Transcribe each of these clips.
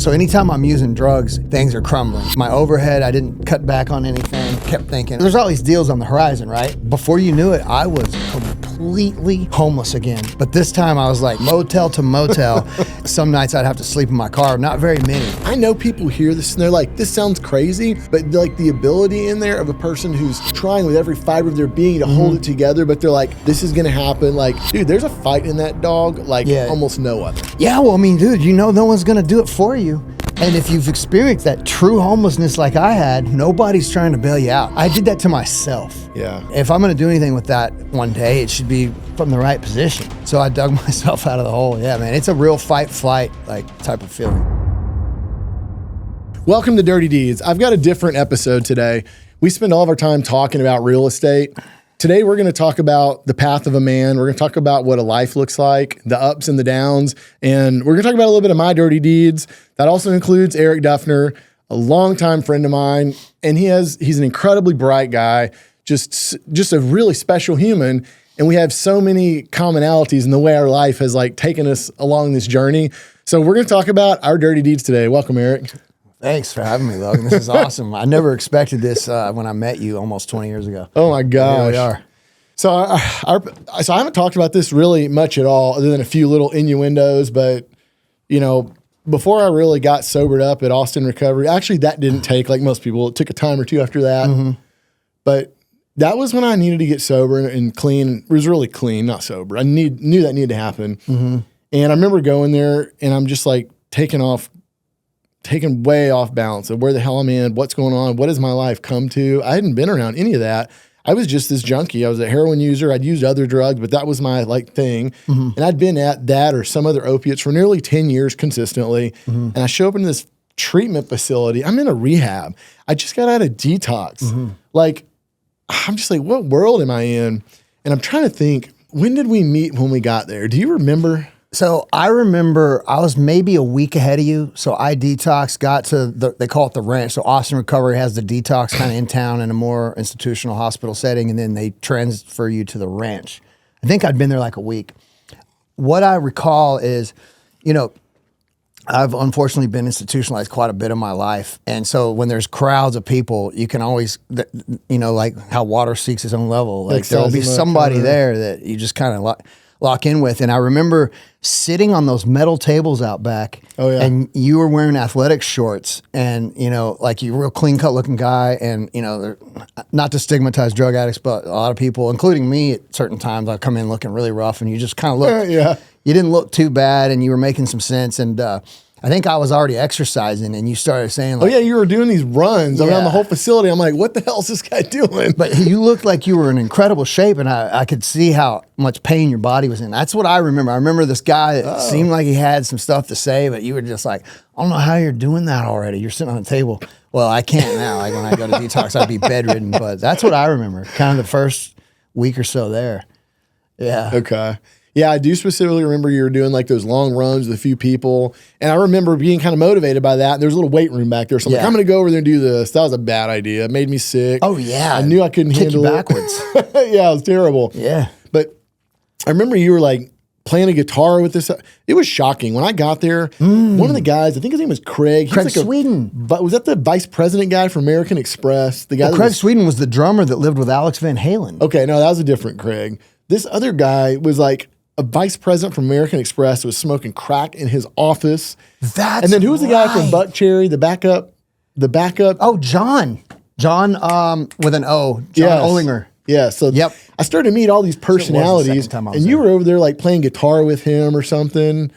So anytime I'm using drugs, things are crumbling. My overhead, I didn't cut back on anything. Kept thinking, there's all these deals on the horizon, right? Before you knew it, I was completely homeless again. But this time I was like motel to motel. Some nights I'd have to sleep in my car, not very many. I know people hear this and they're like, this sounds crazy, but like the ability in there of a person who's trying with every fiber of their being to hold it together, but they're like, this is gonna happen. Like, dude, there's a fight in that dog like almost no other. Yeah, well, I mean, dude, you know no one's gonna do it for you. And if you've experienced that true homelessness like I had, nobody's trying to bail you out. I did that to myself. Yeah. If I'm gonna do anything with that one day, it should be from the right position. So I dug myself out of the hole. Yeah, man, it's a real fight, flight, like type of feeling. Welcome to Dirty Deeds. I've got a different episode today. We spend all of our time talking about real estate. Today, we're going to talk about the path of a man. We're going to talk about what a life looks like, the ups and the downs, and we're going to talk about a little bit of my dirty deeds. That also includes Eric Duffner, a longtime friend of mine, and he's an incredibly bright guy, just a really special human, and we have so many commonalities in the way our life has like taken us along this journey. So we're going to talk about our dirty deeds today. Welcome, Eric. Thanks for having me, Logan. This is awesome. I never expected this when I met you almost 20 years ago. Oh my gosh. Here we are. So so I haven't talked about this really much at all other than a few little innuendos, but you know, before I really got sobered up at Austin Recovery, actually that didn't take like most people. It took a time or two after that. But that was when I needed to get sober and clean. It was really clean, not sober. I knew that needed to happen. And I remember going there and I'm just like taking way off balance of where the hell I'm in, what's going on, what has my life come to. I hadn't been around any of that. I was just this junkie. I was a heroin user. I'd used other drugs, but that was my like thing. And I'd been at that or some other opiates for nearly 10 years consistently. And I show up in this treatment facility. I'm in a rehab. I just got out of detox. Like, I'm just like, what world am I in? And I'm trying to think, when did we meet when we got there? Do you remember? So I remember I was maybe a week ahead of you. So I detoxed, got to they call it the ranch. So Austin Recovery has the detox kind of in town in a more institutional hospital setting, and then they transfer you to the ranch. I think I'd been there like a week. What I recall is, you know, I've unfortunately been institutionalized quite a bit of my life. And so when there's crowds of people, you can always, you know, like how water seeks its own level. Like there'll be somebody there that you just kind of lock in with. And I remember sitting on those metal tables out back. Oh, yeah. And you were wearing athletic shorts and, you know, like you're a real clean cut looking guy. And, you know, not to stigmatize drug addicts, but a lot of people, including me at certain times, I come in looking really rough and you just kind of look, you didn't look too bad and you were making some sense. And, I think I was already exercising and you started saying like, oh yeah, you were doing these runs around the whole facility. I'm like, what the hell is this guy doing? But you looked like you were in incredible shape and I could see how much pain your body was in. That's what I remember. I remember this guy that seemed like he had some stuff to say, but you were just like, I don't know how you're doing that already. You're sitting on the table. Well, I can't now. Like when I go to detox, I'd be bedridden, but that's what I remember. Kind of the first week or so there. Yeah. Okay. Yeah, I do specifically remember you were doing like those long runs with a few people. And I remember being kind of motivated by that. There's a little weight room back there. So I'm like, I'm going to go over there and do this. That was a bad idea. It made me sick. Oh, yeah. I knew I couldn't handle you backwards. it. Yeah, it was terrible. Yeah. But I remember you were like playing a guitar with this. It was shocking. When I got there, one of the guys, I think his name was Craig. Craig Sweden. But was that the vice president guy for American Express? The guy Craig Sweden was the drummer that lived with Alex Van Halen. Okay, no, that was a different Craig. This other guy was like a vice president from American Express was smoking crack in his office. That's and then who was the guy from Buck Cherry, the backup? Oh, John with an O, John Olinger. Yeah, so I started to meet all these personalities, and you were over there like playing guitar with him or something,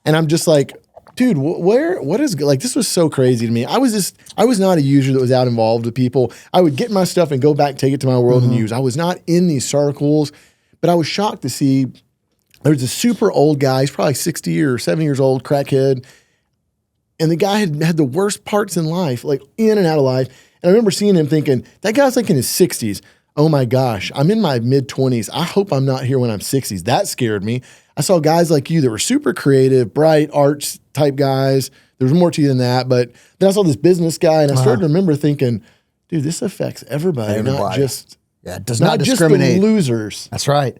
and I'm just like, dude, what is, like, this was so crazy to me. I was not a user that was out involved with people. I would get my stuff and go back, take it to my world and use. I was not in these circles, but I was shocked to see there was a super old guy, he's probably 60 or 70 years old, crackhead, and the guy had the worst parts in life, like in and out of life, and I remember seeing him thinking, that guy's like in his 60s. Oh my gosh, I'm in my mid-20s. I hope I'm not here when I'm 60s. That scared me. I saw guys like you that were super creative, bright, arts type guys. There was more to you than that. But then I saw this business guy, and I started to remember thinking, dude, this affects everybody. Not just it does not discriminate. Just the losers. That's right.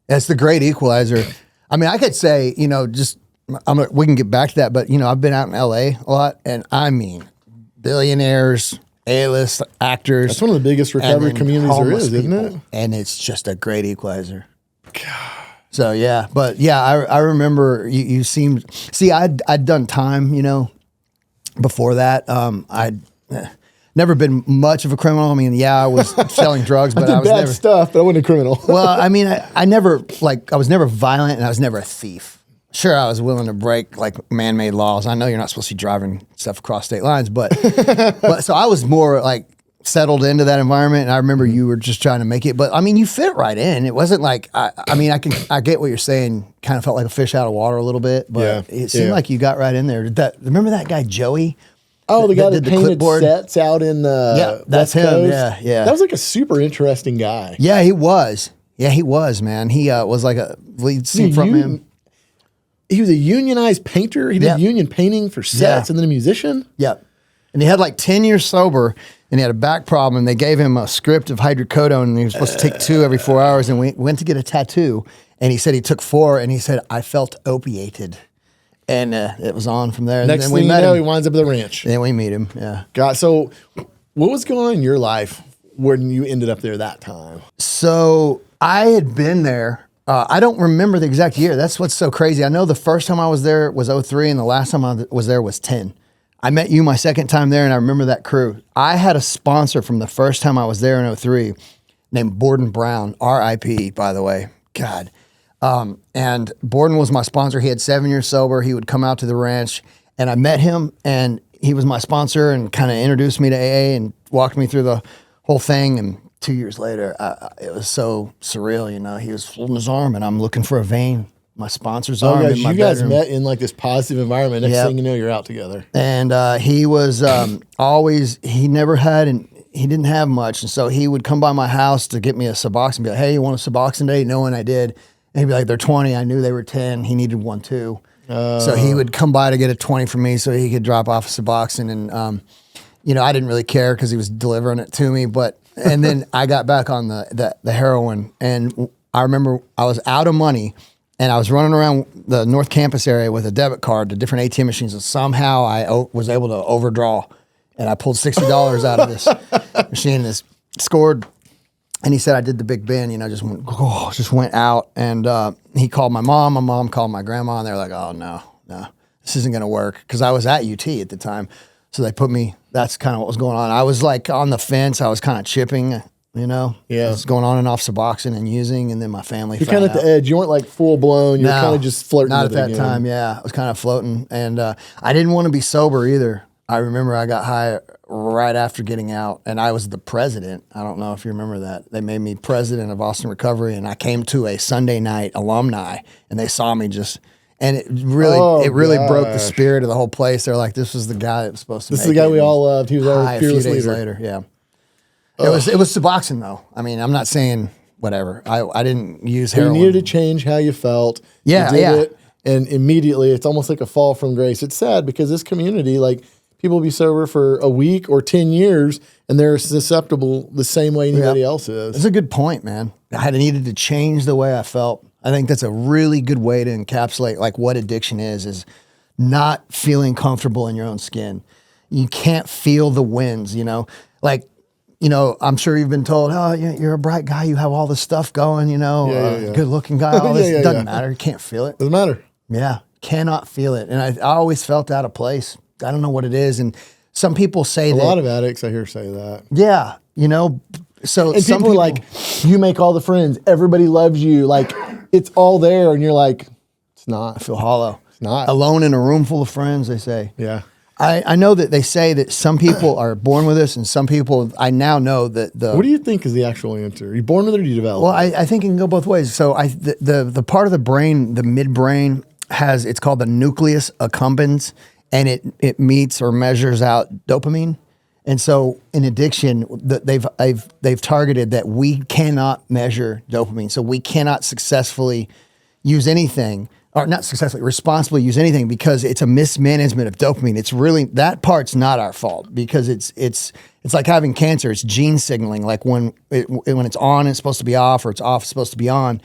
That's the great equalizer. I mean, I could say, you know, just we can get back to that, but I've been out in LA a lot, and I mean, billionaires, A-list actors. That's one of the biggest recovery communities there is, isn't it? And it's just a great equalizer. God. So yeah, but yeah, I remember you seemed. See, I'd done time, before that. I'd never been much of a criminal. I mean, yeah, I was selling drugs, but I was bad never stuff. But I wasn't a criminal. Well, I mean, I never I was never violent, and I was never a thief. Sure, I was willing to break like man-made laws. I know you're not supposed to be driving stuff across state lines, but so I was more like settled into that environment. And I remember you were just trying to make it, but I mean, you fit right in. It wasn't like I get what you're saying. Kind of felt like a fish out of water a little bit, but it seemed like you got right in there. Remember that guy Joey? Oh, the guy that painted clipboard sets out in the that's West him. Coast. Yeah. That was like a super interesting guy. Yeah, he was. Yeah, he was, man. He was like a lead scene from him. He was a unionized painter. He did union painting for sets and then a musician. Yep. And he had like 10 years sober, and he had a back problem. And they gave him a script of hydrocodone, and he was supposed to take 2 every 4 hours. And we went to get a tattoo, and he said he took 4, and he said, I felt opiated. And it was on from there. Next and then thing we met him. he winds up at the ranch. And then we meet him, yeah. God, so what was going on in your life when you ended up there that time? So I had been there. I don't remember the exact year. That's what's so crazy. I know the first time I was there was 03, and the last time I was there was 10. I met you my second time there, and I remember that crew. I had a sponsor from the first time I was there in 03 named Borden Brown, R.I.P., by the way. God. And Borden was my sponsor. He had 7 years sober. He would come out to the ranch, and I met him, and he was my sponsor and kind of introduced me to AA and walked me through the whole thing. And 2 years later, it was so surreal, He was holding his arm, and I'm looking for a vein. My sponsor's arm in my you guys bedroom. met in like this positive environment. Next thing you know, you're out together. And he was he never had, and he didn't have much. And so he would come by my house to get me a Suboxone and be like, hey, you want a Suboxone today? Knowing I did. And he'd be like, they're 20. I knew they were 10. He needed one too. So he would come by to get a 20 from me so he could drop off a Suboxone. And, I didn't really care because he was delivering it to me. And then I got back on the heroin. And I remember I was out of money. And I was running around the North Campus area with a debit card to different ATM machines, and somehow I was able to overdraw. And I pulled $60 out of this machine, and scored. And he said I did the Big Ben, just went out. And he called my mom. My mom called my grandma, and they're like, "Oh no, this isn't gonna work." Because I was at UT at the time, so they put me. That's kind of what was going on. I was like on the fence. I was kind of chipping. Yeah. It was going on and off Suboxone and using, and then my family. You're kind of at the edge. You weren't like full blown. You're kind of just flirting. Not at that time. Yeah, I was kind of floating, and I didn't want to be sober either. I remember I got high right after getting out, and I was the president. I don't know if you remember that. They made me president of Austin Recovery, and I came to a Sunday night alumni, and they saw me and it really broke the spirit of the whole place. They're like, this was the guy that was supposed to. This is the guy we all loved. He was our fearless leader. A few days later, yeah. It was Suboxone though. I mean, I'm not saying whatever. I didn't use heroin. You needed to change how you felt. Yeah, you did it, and immediately it's almost like a fall from grace. It's sad because this community, like people will be sober for a week or 10 years, and they're susceptible the same way anybody else is. That's a good point, man. I needed to change the way I felt. I think that's a really good way to encapsulate like what addiction is not feeling comfortable in your own skin. You can't feel the winds, I'm sure you've been told, oh, you're a bright guy. You have all this stuff going, good looking guy. All this doesn't matter. You can't feel it. Doesn't matter. Yeah. Cannot feel it. And I always felt out of place. I don't know what it is. And some people say that. A lot of addicts I hear say that. Yeah. So and some people are like, you make all the friends. Everybody loves you. Like it's all there. And you're like, it's not. I feel hollow. It's not. Alone in a room full of friends, they say. Yeah. I know that they say that some people are born with this, and some people, I now know that What do you think is the actual answer? Are you born with it or do you develop it? Well, I think it can go both ways. So the part of the brain, the midbrain, it's called the nucleus accumbens, and it meets or measures out dopamine. And so in addiction, they've targeted that we cannot measure dopamine. So we cannot successfully use anything. Or not successfully, responsibly use anything because it's a mismanagement of dopamine. It's really, that part's not our fault because it's like having cancer. It's gene signaling. Like when it's on, it's supposed to be off, or it's off, it's supposed to be on.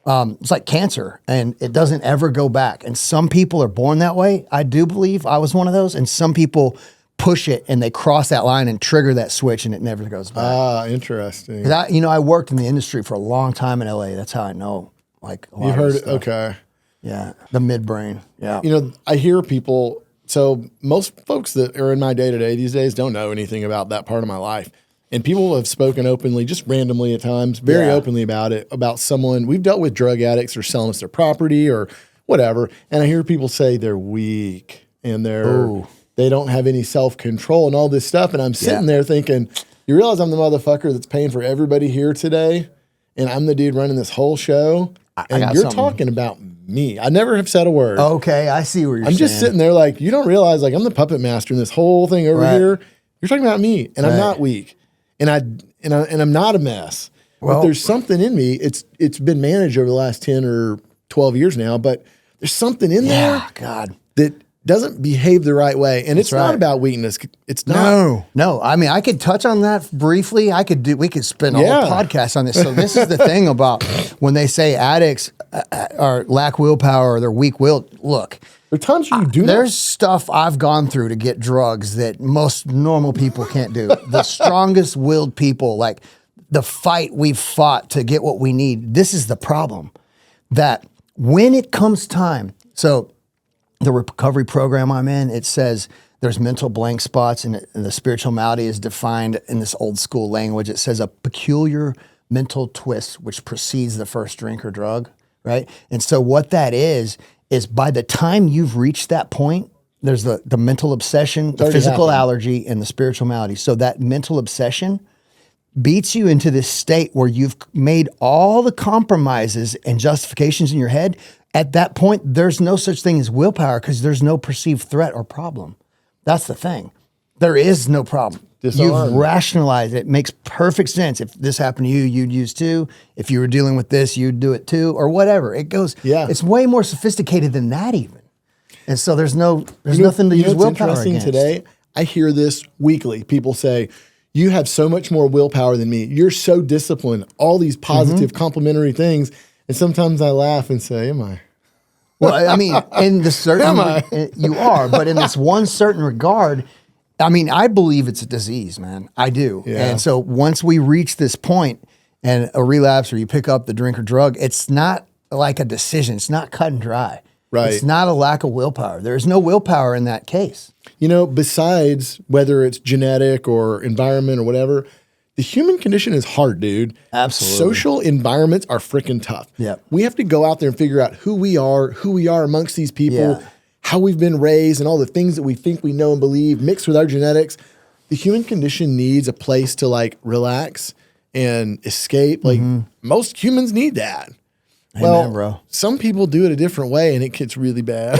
It's like cancer, and it doesn't ever go back. And some people are born that way. I do believe I was one of those. And some people push it and they cross that line and trigger that switch, and it never goes back. Ah, interesting. 'Cause I worked in the industry for a long time in LA. That's how I know. Like a lot You of heard this it? stuff. Okay. Yeah, the midbrain. Yeah. You know, I hear people. So most folks that are in my day to day these days don't know anything about that part of my life. And people have spoken openly, just randomly at times, very openly about it, about someone. We've dealt with drug addicts or selling us their property or whatever. And I hear people say they're weak and they don't have any self-control and all this stuff. And I'm sitting there thinking, you realize I'm the motherfucker that's paying for everybody here today? And I'm the dude running this whole show. And you're talking about me. I never have said a word. Okay, I see where you're I'm just sitting there like, you don't realize like I'm the puppet master in this whole thing over here. You're talking about me, and I'm not weak. And I'm not a mess. Well, but there's something in me. It's been managed over the last 10 or 12 years now, but there's something in there that doesn't behave the right way. And it's not about weakness. It's not. No. I mean, I could touch on that briefly. We could spend a whole podcast on this. So this is the thing about when they say addicts are lack willpower or they're weak-willed. Look, there are times you do. There's stuff I've gone through to get drugs that most normal people can't do. The strongest willed people, like the fight we've fought to get what we need. This is the problem. That when it comes time, so the recovery program I'm in, it says there's mental blank spots, and the spiritual malady is defined in this old school language. It says a peculiar mental twist which precedes the first drink or drug, right? And so what that is by the time you've reached that point, there's the mental obsession, the physical allergy, and the spiritual malady. So that mental obsession beats you into this state where you've made all the compromises and justifications in your head. At that point, there's no such thing as willpower because there's no perceived threat or problem. That's the thing. There is no problem. You've rationalized it. It makes perfect sense. If this happened to you, you'd use too. If you were dealing with this, you'd do it too, or whatever. It goes, it's way more sophisticated than that even. And so there's nothing to use willpower against. Today, I hear this weekly. People say, you have so much more willpower than me. You're so disciplined. All these positive, complimentary things. And sometimes I laugh and say, am I? Well, I mean, in the certain, you are, but in this one certain regard, I mean, I believe it's a disease, man. I do. Yeah. And so once we reach this point and a relapse or you pick up the drink or drug, it's not like a decision. It's not cut and dry. Right. It's not a lack of willpower. There's no willpower in that case. You know, besides whether it's genetic or environment or whatever, the human condition is hard, dude. Absolutely. Social environments are freaking tough. Yep. We have to go out there and figure out who we are amongst these people, how we've been raised, and all the things that we think we know and believe mixed with our genetics. The human condition needs a place to like relax and escape. Like most humans need that. Amen, bro. Some people do it a different way and it gets really bad.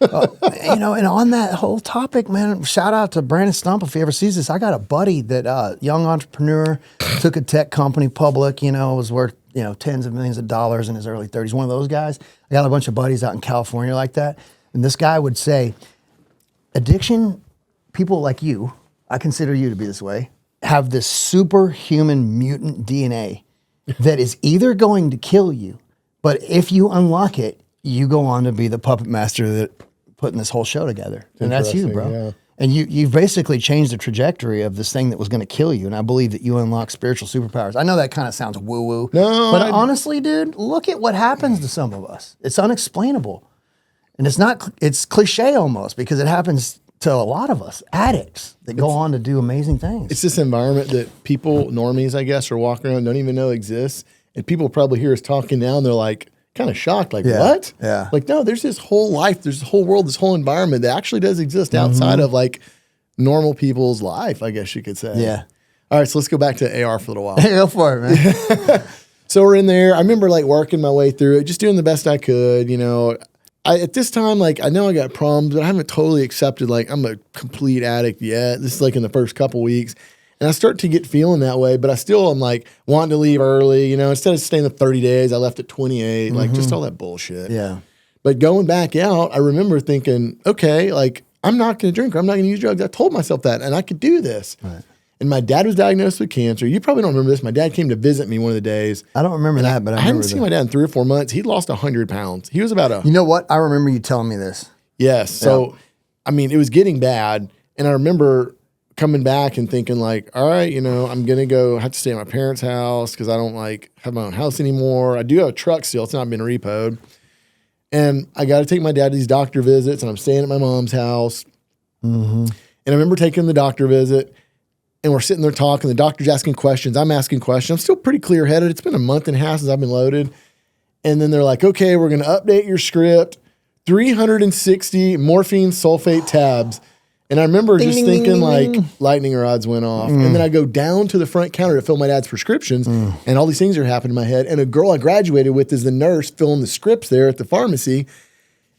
You know, and on that whole topic, man, shout out to Brandon Stump if he ever sees this. I got a buddy that young entrepreneur, took a tech company public, was worth, tens of millions of dollars in his early 30s. One of those guys. I got a bunch of buddies out in California like that. And this guy would say, addiction, people like you, I consider you to be this way, have this superhuman mutant DNA that is either going to kill you, but if you unlock it, you go on to be the puppet master that putting this whole show together. And that's you, bro. Yeah. And you've basically changed the trajectory of this thing that was going to kill you. And I believe that you unlock spiritual superpowers. I know that kind of sounds woo-woo. No, but honestly, dude, look at what happens to some of us. It's unexplainable. And it's cliche almost because it happens to a lot of us, addicts that go on to do amazing things. It's this environment that people, normies, I guess, are walking around, don't even know exists. And people probably hear us talking now and they're like, kind of shocked, like, what? Yeah. Like, no, there's this whole life, there's this whole world, this whole environment that actually does exist outside of like normal people's life, I guess you could say. Yeah. All right, so let's go back to AR for a little while. Go for it, man. So we're in there. I remember like working my way through it, just doing the best I could, at this time, like, I know I got problems, but I haven't totally accepted, like, I'm a complete addict yet. This is like in the first couple weeks. And I start to get feeling that way, but I still am like wanting to leave early, instead of staying the 30 days, I left at 28, like just all that bullshit. Yeah. But going back out, I remember thinking, okay, like I'm not going to drink or I'm not going to use drugs. I told myself that and I could do this. Right. And my dad was diagnosed with cancer. You probably don't remember this. My dad came to visit me one of the days. I don't remember that, but I hadn't remember seen my dad in 3 or 4 months. He'd lost 100 pounds. He was about a... You know what? I remember you telling me this. Yes. So, I mean, it was getting bad. And I remember coming back and thinking like, all right, you know, I'm going to have to stay at my parents' house because I don't like have my own house anymore. I do have a truck still. It's not been repoed. And I got to take my dad to these doctor visits, and I'm staying at my mom's house. Mm-hmm. And I remember taking the doctor visit, and we're sitting there talking. The doctor's asking questions. I'm asking questions. I'm still pretty clear-headed. It's been a month and a half since I've been loaded. And then they're like, okay, we're going to update your script. 360 morphine sulfate tabs. And I remember just thinking like lightning rods went off. And then I go down to the front counter to fill my dad's prescriptions. And all these things are happening in my head. And a girl I graduated with is the nurse filling the scripts there at the pharmacy.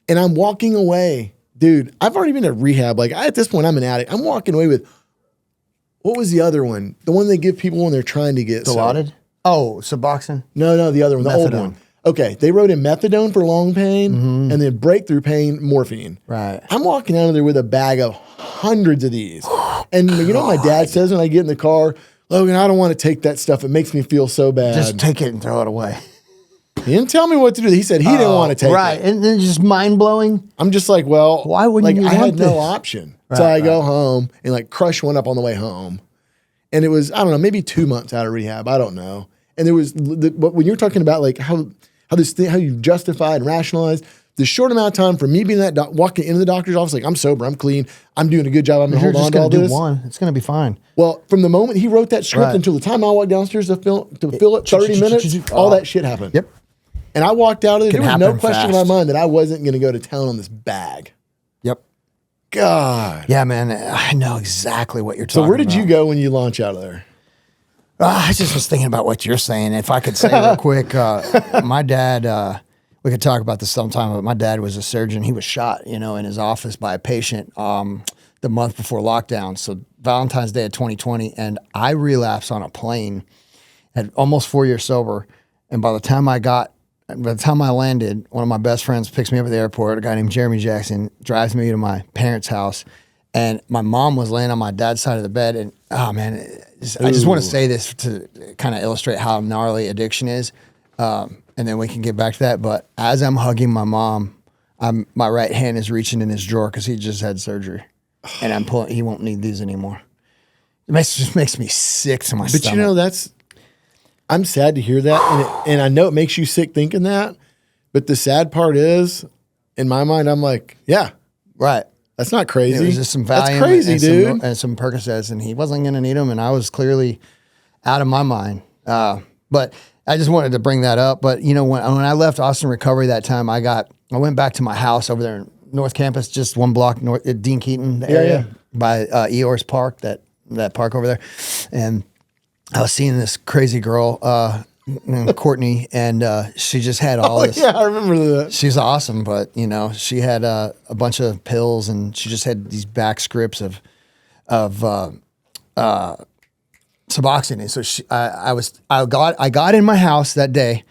And I'm walking away. Dude, I've already been at rehab. Like at this point, I'm an addict. I'm walking away with, what was the other one? The one they give people when they're trying to get Dilaudid? Oh, Suboxone? No, the other one, the old one. Okay, they wrote in methadone for long pain and then breakthrough pain, morphine. Right. I'm walking out of there with a bag of hundreds of these. And you know what my dad says when I get in the car? Logan, I don't want to take that stuff. It makes me feel so bad. Just take it and throw it away. He didn't tell me what to do. He said he didn't want to take it. Right, and then just mind-blowing. I'm just like, well, why wouldn't you I want had no this? option. So I go home and like crush one up on the way home. And it was, I don't know, maybe 2 months out of rehab. I don't know. And there was, but when you're talking about like how you justified and rationalized the short amount of time for me being walking into the doctor's office, like I'm sober, I'm clean, I'm doing a good job, I'm gonna hold on to all this. One. It's gonna be fine. Well, from the moment he wrote that script until the time I walked downstairs to fill it, 30 minutes, all that shit happened. Yep. And I walked out of there. There was no question in my fast. mind that I wasn't gonna go to town on this bag. Yep. God. Yeah, man, I know exactly what you're talking about. So where did you go when you launch out of there? I just was thinking about what you're saying. If I could say real quick, my dad, we could talk about this sometime, but my dad was a surgeon. He was shot, in his office by a patient the month before lockdown. So Valentine's Day of 2020, and I relapsed on a plane at almost 4 years sober. And by the time I landed, one of my best friends picks me up at the airport, a guy named Jeremy Jackson, drives me to my parents' house. And my mom was laying on my dad's side of the bed. And, oh, man, I just want to say this to kind of illustrate how gnarly addiction is. And then we can get back to that. But as I'm hugging my mom, my right hand is reaching in his drawer because he just had surgery. And I'm pulling, he won't need these anymore. It just makes me sick to my stomach. But I'm sad to hear that. And I know it makes you sick thinking that. But the sad part is, in my mind, I'm like, yeah. Right. That's not crazy. It was just some Valium. That's crazy, dude. And some Percocets, and he wasn't going to need them, and I was clearly out of my mind. But I just wanted to bring that up. But, when I left Austin Recovery that time, I went back to my house over there in North Campus, just one block north, Dean Keaton area by Eeyores Park, that park over there. And I was seeing this crazy girl, Courtney, and she just had all this. Yeah, I remember that. She's awesome, but she had a bunch of pills, and she just had these back scripts of Suboxone. And so I got in my house that day,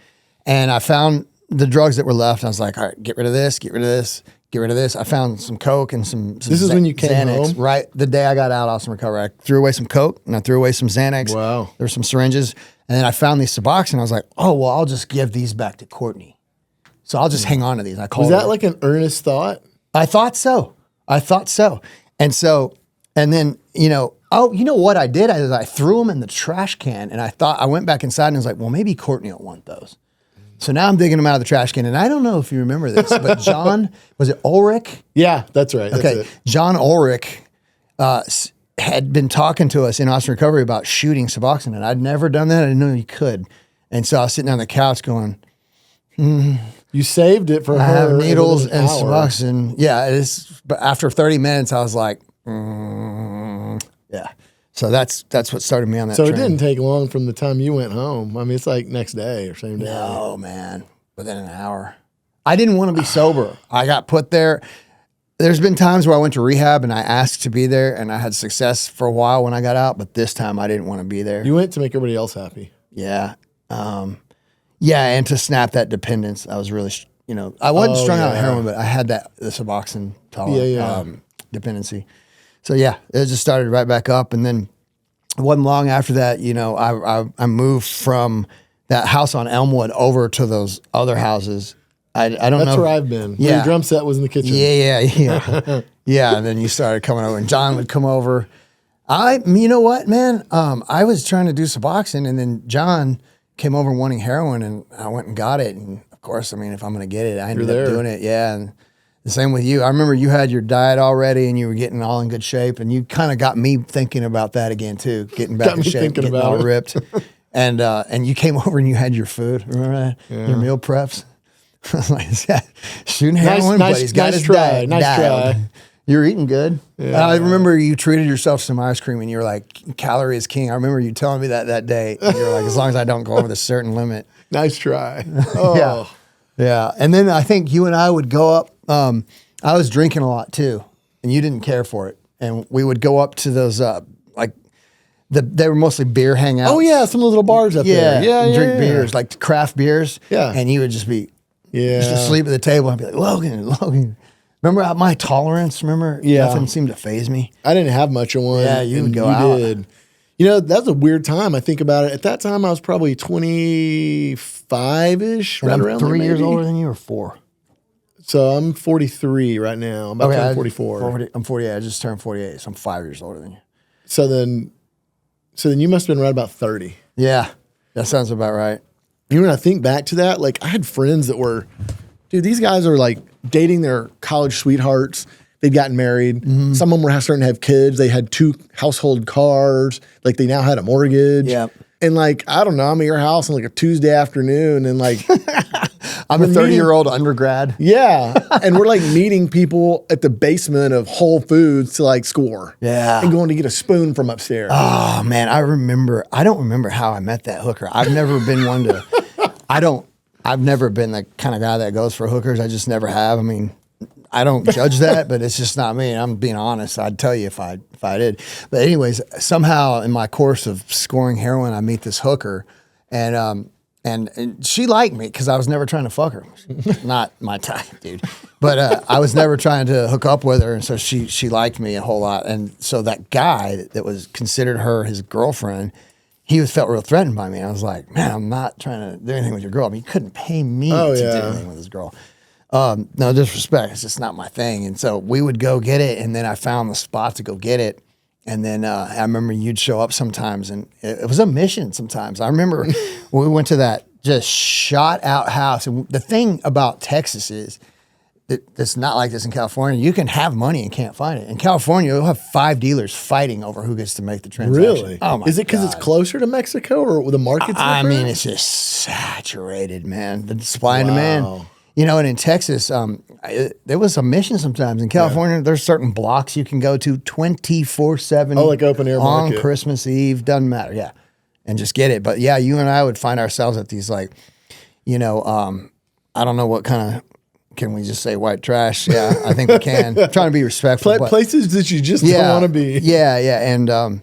and I found the drugs that were left. I was like, all right, get rid of this, get rid of this, get rid of this. I found some Coke and some This is when you came Xanax, home? right? The day I got out, Austin Recovery, I threw away some Coke and I threw away some Xanax. Wow. There were some syringes. And then I found these Suboxone. I was like, oh, well, I'll just give these back to Courtney. So I'll just hang on to these. I called Was that her. like an earnest thought? I thought so. And then, you know what I did? I threw them in the trash can, and I went back inside and I was like, well, maybe Courtney will want those. So now I'm digging them out of the trash can, and I don't know if you remember this, but John, was it Ulrich? Yeah, that's right. That's Okay, it. John Ulrich had been talking to us in Austin Recovery about shooting Suboxone, and I'd never done that. I didn't know you could. And so I was sitting on the couch going, You saved it for her. I have needles within an and hour. Suboxone. Yeah, but after 30 minutes, I was like, yeah. So that's what started me on that So train. it didn't take long from the time you went home. I mean, it's like next day or same day. No, man. Within an hour. I didn't want to be sober. I got put there. There's been times where I went to rehab and I asked to be there, and I had success for a while when I got out, but this time I didn't want to be there. You went to make everybody else happy. Yeah. And to snap that dependence. I was really, I wasn't strung out on heroin, but I had the Suboxone Yeah. dependency. So yeah, it just started right back up. And then wasn't long after that, you know, I moved from that house on Elmwood over to those other houses. I don't know. That's where I've been. Yeah. Your drum set was in the kitchen. Yeah. Yeah. And then you started coming over, and John would come over. You know what, man? I was trying to do Suboxone, and then John came over wanting heroin, and I went and got it. And of course, I mean, if I'm going to get it, I ended up doing it. Yeah. And the same with you. I remember you had your diet already, and you were getting all in good shape, and you kind of got me thinking about that again too, getting back in shape, getting all ripped. And you came over and you had your food. Remember that? Yeah. Your meal preps. Like, shooting heroin, but he's got his diet. Nice try. You're eating good. Yeah. I remember you treated yourself to some ice cream, and you were like, calorie is king. I remember you telling me that day. You were like, as long as I don't go over the certain limit. Nice try. Oh. Yeah. And then I think you and I would go up. I was drinking a lot too, and you didn't care for it. And we would go up to those, they were mostly beer hangouts. Oh yeah, some of the little bars up there. Yeah, and drink beers, like craft beers. Yeah. And you would just be just asleep at the table and be like, Logan. Remember my tolerance? Remember? Yeah. Nothing seemed to faze me. I didn't have much of one. Yeah, you would go out. Did. You know, that was a weird time. I think about it. At that time, I was probably 25-ish, right around 3 years older than you, or 4? So I'm 43 right now. I'm about to turn 44. I'm 48. I just turned 48, so I'm 5 years older than you. So then you must have been right about 30. Yeah, that sounds about right. You know, when I think back to that, like I had friends that were, dude, these guys are like dating their college sweethearts. They'd gotten married. Mm-hmm. Some of them were starting to have kids. They had 2 household cars. Like they now had a mortgage. Yeah. And like, I don't know, I'm at your house on like a Tuesday afternoon and like. I'm a 30-year-old undergrad. Yeah. And we're like meeting people at the basement of Whole Foods to like score. Yeah. And going to get a spoon from upstairs. Oh, man. I don't remember how I met that hooker. I've never been one to, I've never been the kind of guy that goes for hookers. I just never have. I mean, I don't judge that, but it's just not me. I'm being honest. I'd tell you if I did. But anyways, somehow in my course of scoring heroin, I meet this hooker, and she liked me because I was never trying to fuck her. Not my type, dude. But I was never trying to hook up with her, and so she liked me a whole lot. And so that guy that was considered her his girlfriend, he felt real threatened by me. I was like, man, I'm not trying to do anything with your girl. I mean, he couldn't pay me to do anything with his girl. No disrespect, it's just not my thing. And so we would go get it, and then I found the spot to go get it. And then I remember you'd show up sometimes, and it was a mission sometimes. I remember when we went to that just shot out house. And the thing about Texas is that it's not like this in California. You can have money and can't find it. In California, you'll have 5 dealers fighting over who gets to make the transaction. Really? Oh my Is it because it's closer to Mexico, or the market's I different? mean, it's just saturated, man. The supply and demand. You know, and in Texas, there was a mission sometimes. In California, there's certain blocks you can go to 24/7. Oh, like open air market. On Christmas Eve, doesn't matter, and just get it. But yeah, you and I would find ourselves at these I don't know what kind of, can we just say white trash? Yeah, I think we can. I'm trying to be respectful. Places that you just don't want to be. Yeah,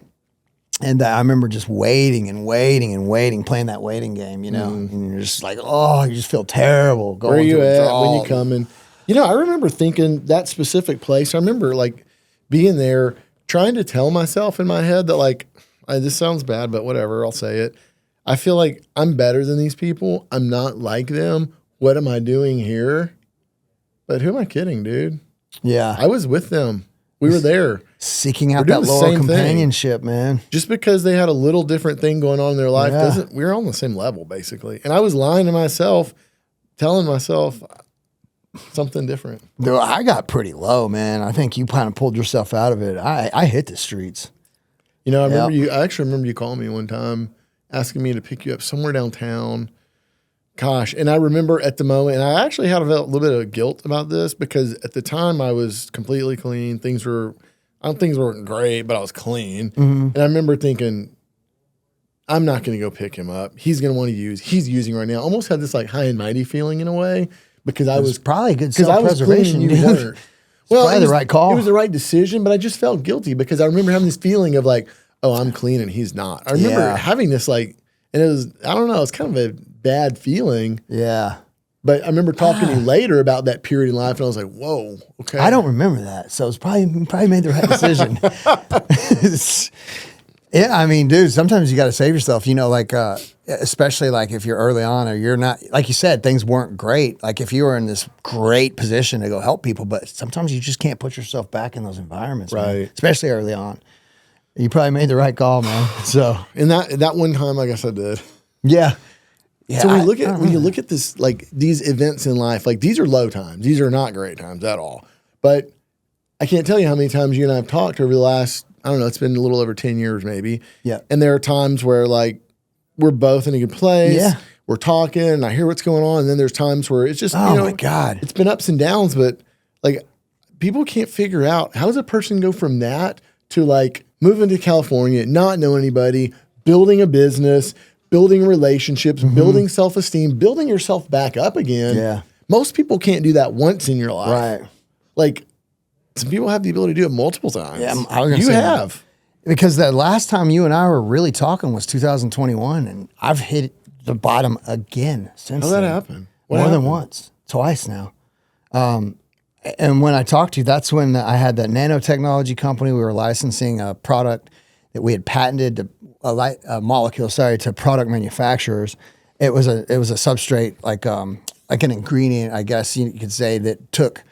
and I remember just waiting, playing that waiting game, you know, and you're just like, oh, you just feel terrible. Where are you at when you come in? You know, I remember thinking that specific place. I remember like being there, trying to tell myself in my head that like, this sounds bad, but whatever, I'll say it. I feel like I'm better than these people. I'm not like them. What am I doing here? But who am I kidding, dude? Yeah. I was with them. We were there. Seeking out that lower companionship, man. Just because they had a little different thing going on in their life we were on the same level, basically. And I was lying to myself, telling myself something different. Dude, I got pretty low, man. I think you kind of pulled yourself out of it. I hit the streets. You know, I actually remember you calling me one time, asking me to pick you up somewhere downtown. Gosh, and I remember at the moment, and I actually had a little bit of guilt about this because at the time I was completely clean. Things weren't great, but I was clean. Mm-hmm. And I remember thinking, I'm not going to go pick him up. He's going to want to use. He's using right now. Almost had this like high and mighty feeling in a way because I was probably good self-preservation. You weren't. Well, probably the right call. It was the right decision, but I just felt guilty because I remember having this feeling of like, oh, I'm clean and he's not. I remember having this like, and it was, I don't know, it's kind of a bad feeling. Yeah. But I remember talking to you later about that period in life, and I was like, whoa, okay. I don't remember that. So it's probably made the right decision. Yeah, I mean, dude, sometimes you got to save yourself, like, especially like if you're early on or you're not, like you said, things weren't great. Like if you were in this great position to go help people, but sometimes you just can't put yourself back in those environments, man, Right. especially early on. You probably made the right call, man. So, And that one time, I guess I did. yeah. Yeah. So when you look at this, like these events in life, like these are low times. These are not great times at all. But I can't tell you how many times you and I have talked over the last, I don't know, it's been a little over 10 years maybe. Yeah. And there are times where like we're both in a good place. Yeah. We're talking and I hear what's going on. And then there's times where it's just, Oh my God. it's been ups and downs, but like people can't figure out how does a person go from that to like moving to California, not know anybody, building a business, building relationships, building self-esteem, building yourself back up again. Yeah. Most people can't do that once in your life. Right. Like some people have the ability to do it multiple times. Yeah, I was gonna you say have. Because the last time you and I were really talking was 2021, and I've hit the bottom again since How'd that then. happen? More than once, twice now. And when I talked to you, that's when I had that nanotechnology company. We were licensing a product that we had patented to a molecule, to product manufacturers. It was a substrate like an ingredient, I guess you could say, that took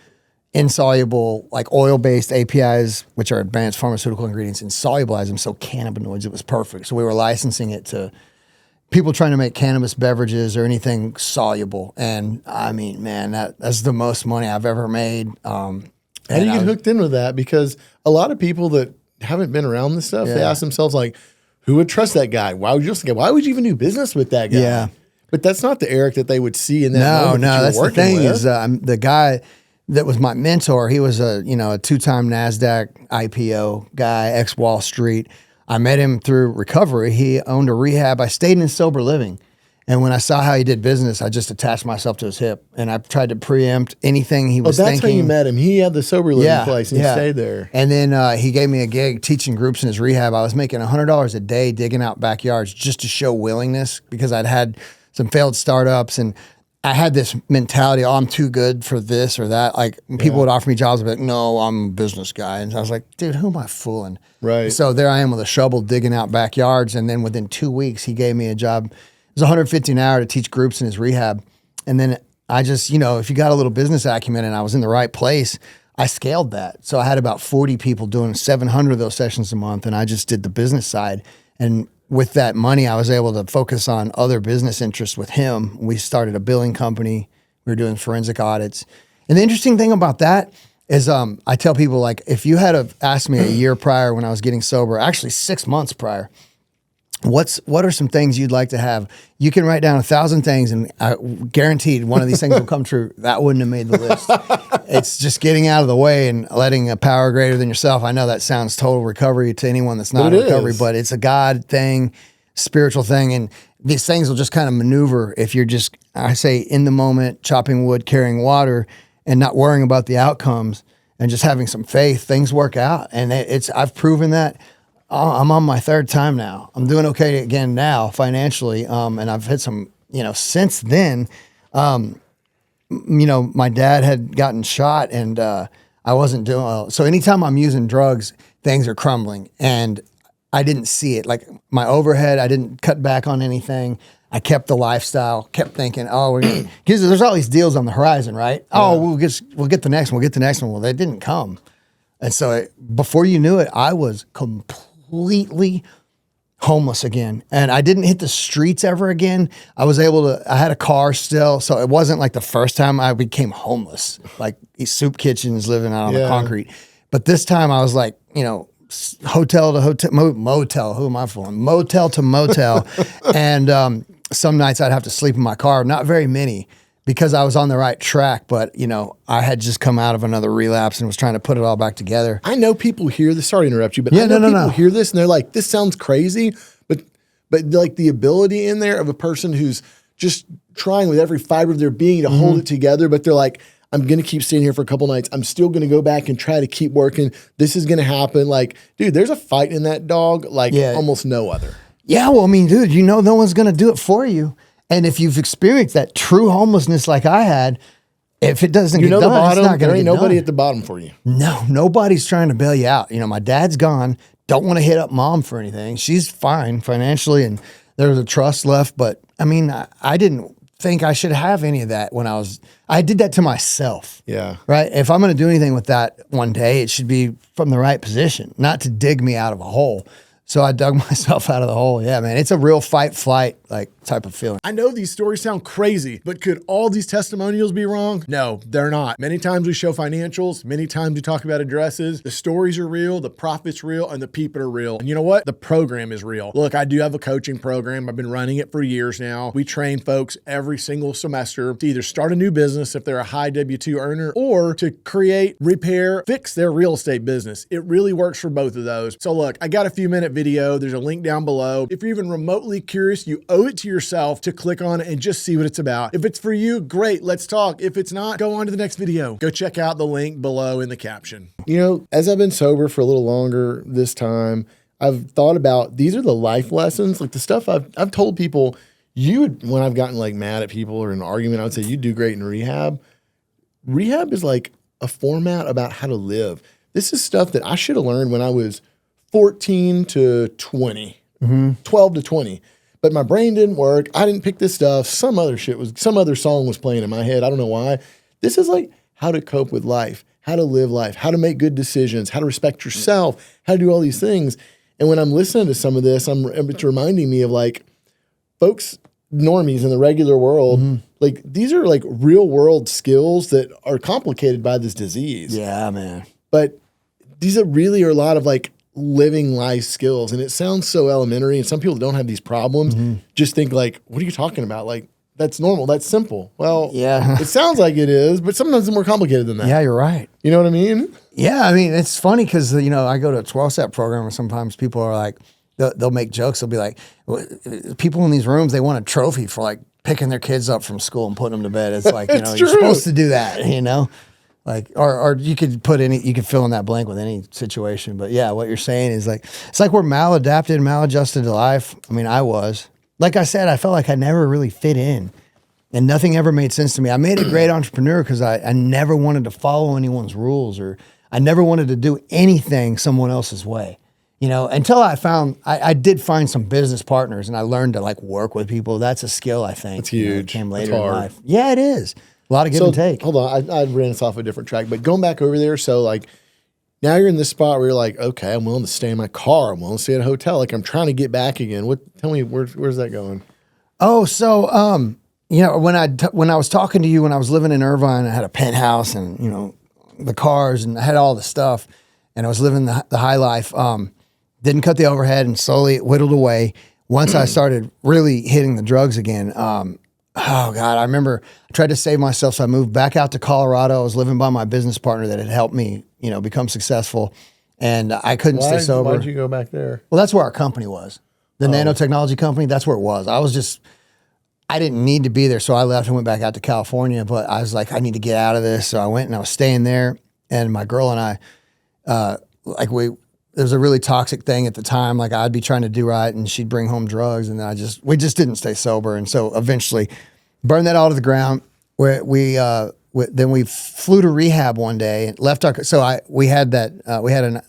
insoluble, like oil-based APIs, which are advanced pharmaceutical ingredients, and solubilize them. So cannabinoids, it was perfect. So we were licensing it to people trying to make cannabis beverages or anything soluble. And I mean, man, that's the most money I've ever made. How do you get hooked in with that? Because a lot of people that haven't been around this stuff, they ask themselves like, who would trust that guy? Why would you even do business with that guy? Yeah. But that's not the Eric that they would see in that moment. No, that's the thing with. is the guy that was my mentor. He was a two-time NASDAQ IPO guy, ex-Wall Street. I met him through recovery. He owned a rehab. I stayed in sober living. And when I saw how he did business, I just attached myself to his hip. And I tried to preempt anything he was thinking. That's how you met him. He had the sober living place and he stayed there. And then he gave me a gig teaching groups in his rehab. I was making $100 a day digging out backyards just to show willingness, because I'd had some failed startups and I had this mentality, I'm too good for this or that. Like people would offer me jobs, I'd be like, no, I'm a business guy. And I was like, dude, who am I fooling? Right. So there I am with a shovel digging out backyards. And then within 2 weeks, he gave me a job. It was $150 an hour to teach groups in his rehab. And then I just, if you got a little business acumen and I was in the right place, I scaled that. So I had about 40 people doing 700 of those sessions a month. And I just did the business side. And with that money, I was able to focus on other business interests with him. We started a billing company. We were doing forensic audits. And the interesting thing about that is I tell people, like, if you had have asked me a year prior when I was getting sober, actually 6 months prior, what are some things you'd like to have? You can write down 1,000 things and guaranteed one of these things will come true. That wouldn't have made the list. It's just getting out of the way and letting a power greater than yourself. I know that sounds total recovery to anyone that's not in recovery, but it's a God thing, spiritual thing. And these things will just kind of maneuver if you're just, I say, in the moment, chopping wood, carrying water, and not worrying about the outcomes and just having some faith. Things work out. And I've proven that. I'm on my third time now. I'm doing okay again now financially. And I've hit some, since then, my dad had gotten shot and I wasn't doing well. So anytime I'm using drugs, things are crumbling and I didn't see it. Like my overhead, I didn't cut back on anything. I kept the lifestyle, kept thinking, because there's all these deals on the horizon, right? Yeah. Oh, we'll get the next one. We'll get the next one. Well, they didn't come. And so before you knew it, I was completely homeless again. And I didn't hit the streets ever again. I had a car still. So it wasn't like the first time I became homeless, like soup kitchens living out on the concrete. But this time I was like, hotel to hotel, motel, who am I fooling? Motel to motel. And some nights I'd have to sleep in my car, not very many, because I was on the right track, but I had just come out of another relapse and was trying to put it all back together. I know people hear this. Sorry to interrupt you, but I know people hear this and they're like, "This sounds crazy," but like the ability in there of a person who's just trying with every fiber of their being to hold it together, but they're like, "I'm going to keep staying here for a couple nights. I'm still going to go back and try to keep working. This is going to happen." Like, dude, there's a fight in that dog like almost no other. Yeah, well, I mean, dude, no one's going to do it for you. And if you've experienced that true homelessness like I had, if it doesn't You get know done, the bottom, it's not there going to ain't get nobody done. at the bottom for you. No, nobody's trying to bail you out. You know, my dad's gone. Don't want to hit up mom for anything. She's fine financially, and there's a trust left. But I mean, I didn't think I should have any of that when I did that to myself. Yeah. Right. If I'm going to do anything with that one day, it should be from the right position, not to dig me out of a hole. So I dug myself out of the hole. Yeah, man. It's a real fight, flight, like type of feeling. I know these stories sound crazy, but could all these testimonials be wrong? No, they're not. Many times we show financials. Many times we talk about addresses. The stories are real, the profit's real, and the people are real. And you know what? The program is real. Look, I do have a coaching program. I've been running it for years now. We train folks every single semester to either start a new business if they're a high W-2 earner, or to create, repair, fix their real estate business. It really works for both of those. So look, I got a few minute video. There's a link down below. If you're even remotely curious, you owe it to yourself to click on it and just see what it's about. If it's for you, great, let's talk. If it's not, go on to the next video. Go check out the link below in the caption. You know, as I've been sober for a little longer this time, I've thought about, these are the life lessons, like the stuff I've told people. When I've gotten like mad at people or in an argument, I would say, you do great in rehab. Rehab is like a format about how to live. This is stuff that I should have learned when I was 14 to 20, 12 to 20. But my brain didn't work. I didn't pick this stuff. Some other song was playing in my head. I don't know why. This is like how to cope with life, how to live life, how to make good decisions, how to respect yourself, how to do all these things. And when I'm listening to some of this, it's reminding me of like folks, normies in the regular world. Like these are like real world skills that are complicated by this disease. Yeah, man. But these are really a lot of like living life skills. And it sounds so elementary. And some people don't have these problems just think like, what are you talking about? Like, that's normal. That's simple. Well, yeah, it sounds like it is, but sometimes it's more complicated than that. Yeah, you're right. You know what I mean? Yeah, I mean, it's funny because, you know, I go to a 12-step program and sometimes people are like, they'll make jokes. They'll be like, people in these rooms, they want a trophy for like picking their kids up from school and putting them to bed. It's like, you know, you're supposed to do that, you know? Like, or you could you could fill in that blank with any situation. But yeah, what you're saying is like, it's like we're maladapted, maladjusted to life. I mean, I was. Like I said, I felt like I never really fit in and nothing ever made sense to me. I made a great entrepreneur because I never wanted to follow anyone's rules, or I never wanted to do anything someone else's way. You know, until I did find some business partners and I learned to like work with people. That's a skill, I think. It's huge. You know, it came later It's hard. in life. Yeah, it is. A lot of give and take. Hold on. I ran us off a different track, but going back over there. So like now you're in this spot where you're like, okay, I'm willing to stay in my car. I'm willing to stay at a hotel. Like I'm trying to get back again. Tell me where's that going? Oh, so, you know, when I was talking to you, when I was living in Irvine, I had a penthouse and, you know, the cars and I had all the stuff and I was living the high life. Didn't cut the overhead and slowly it whittled away. Once I started really hitting the drugs again, oh God, I remember I tried to save myself. So I moved back out to Colorado. I was living by my business partner that had helped me, you know, become successful. And I couldn't stay sober. Why'd you go back there? Well, that's where our company was. The nanotechnology company, that's where it was. I didn't need to be there. So I left and went back out to California, but I was like, I need to get out of this. So I went and I was staying there. And my girl and I, it was a really toxic thing at the time. Like I'd be trying to do right and she'd bring home drugs and we just didn't stay sober. And so eventually burned that all to the ground. Then we flew to rehab one day and left we had an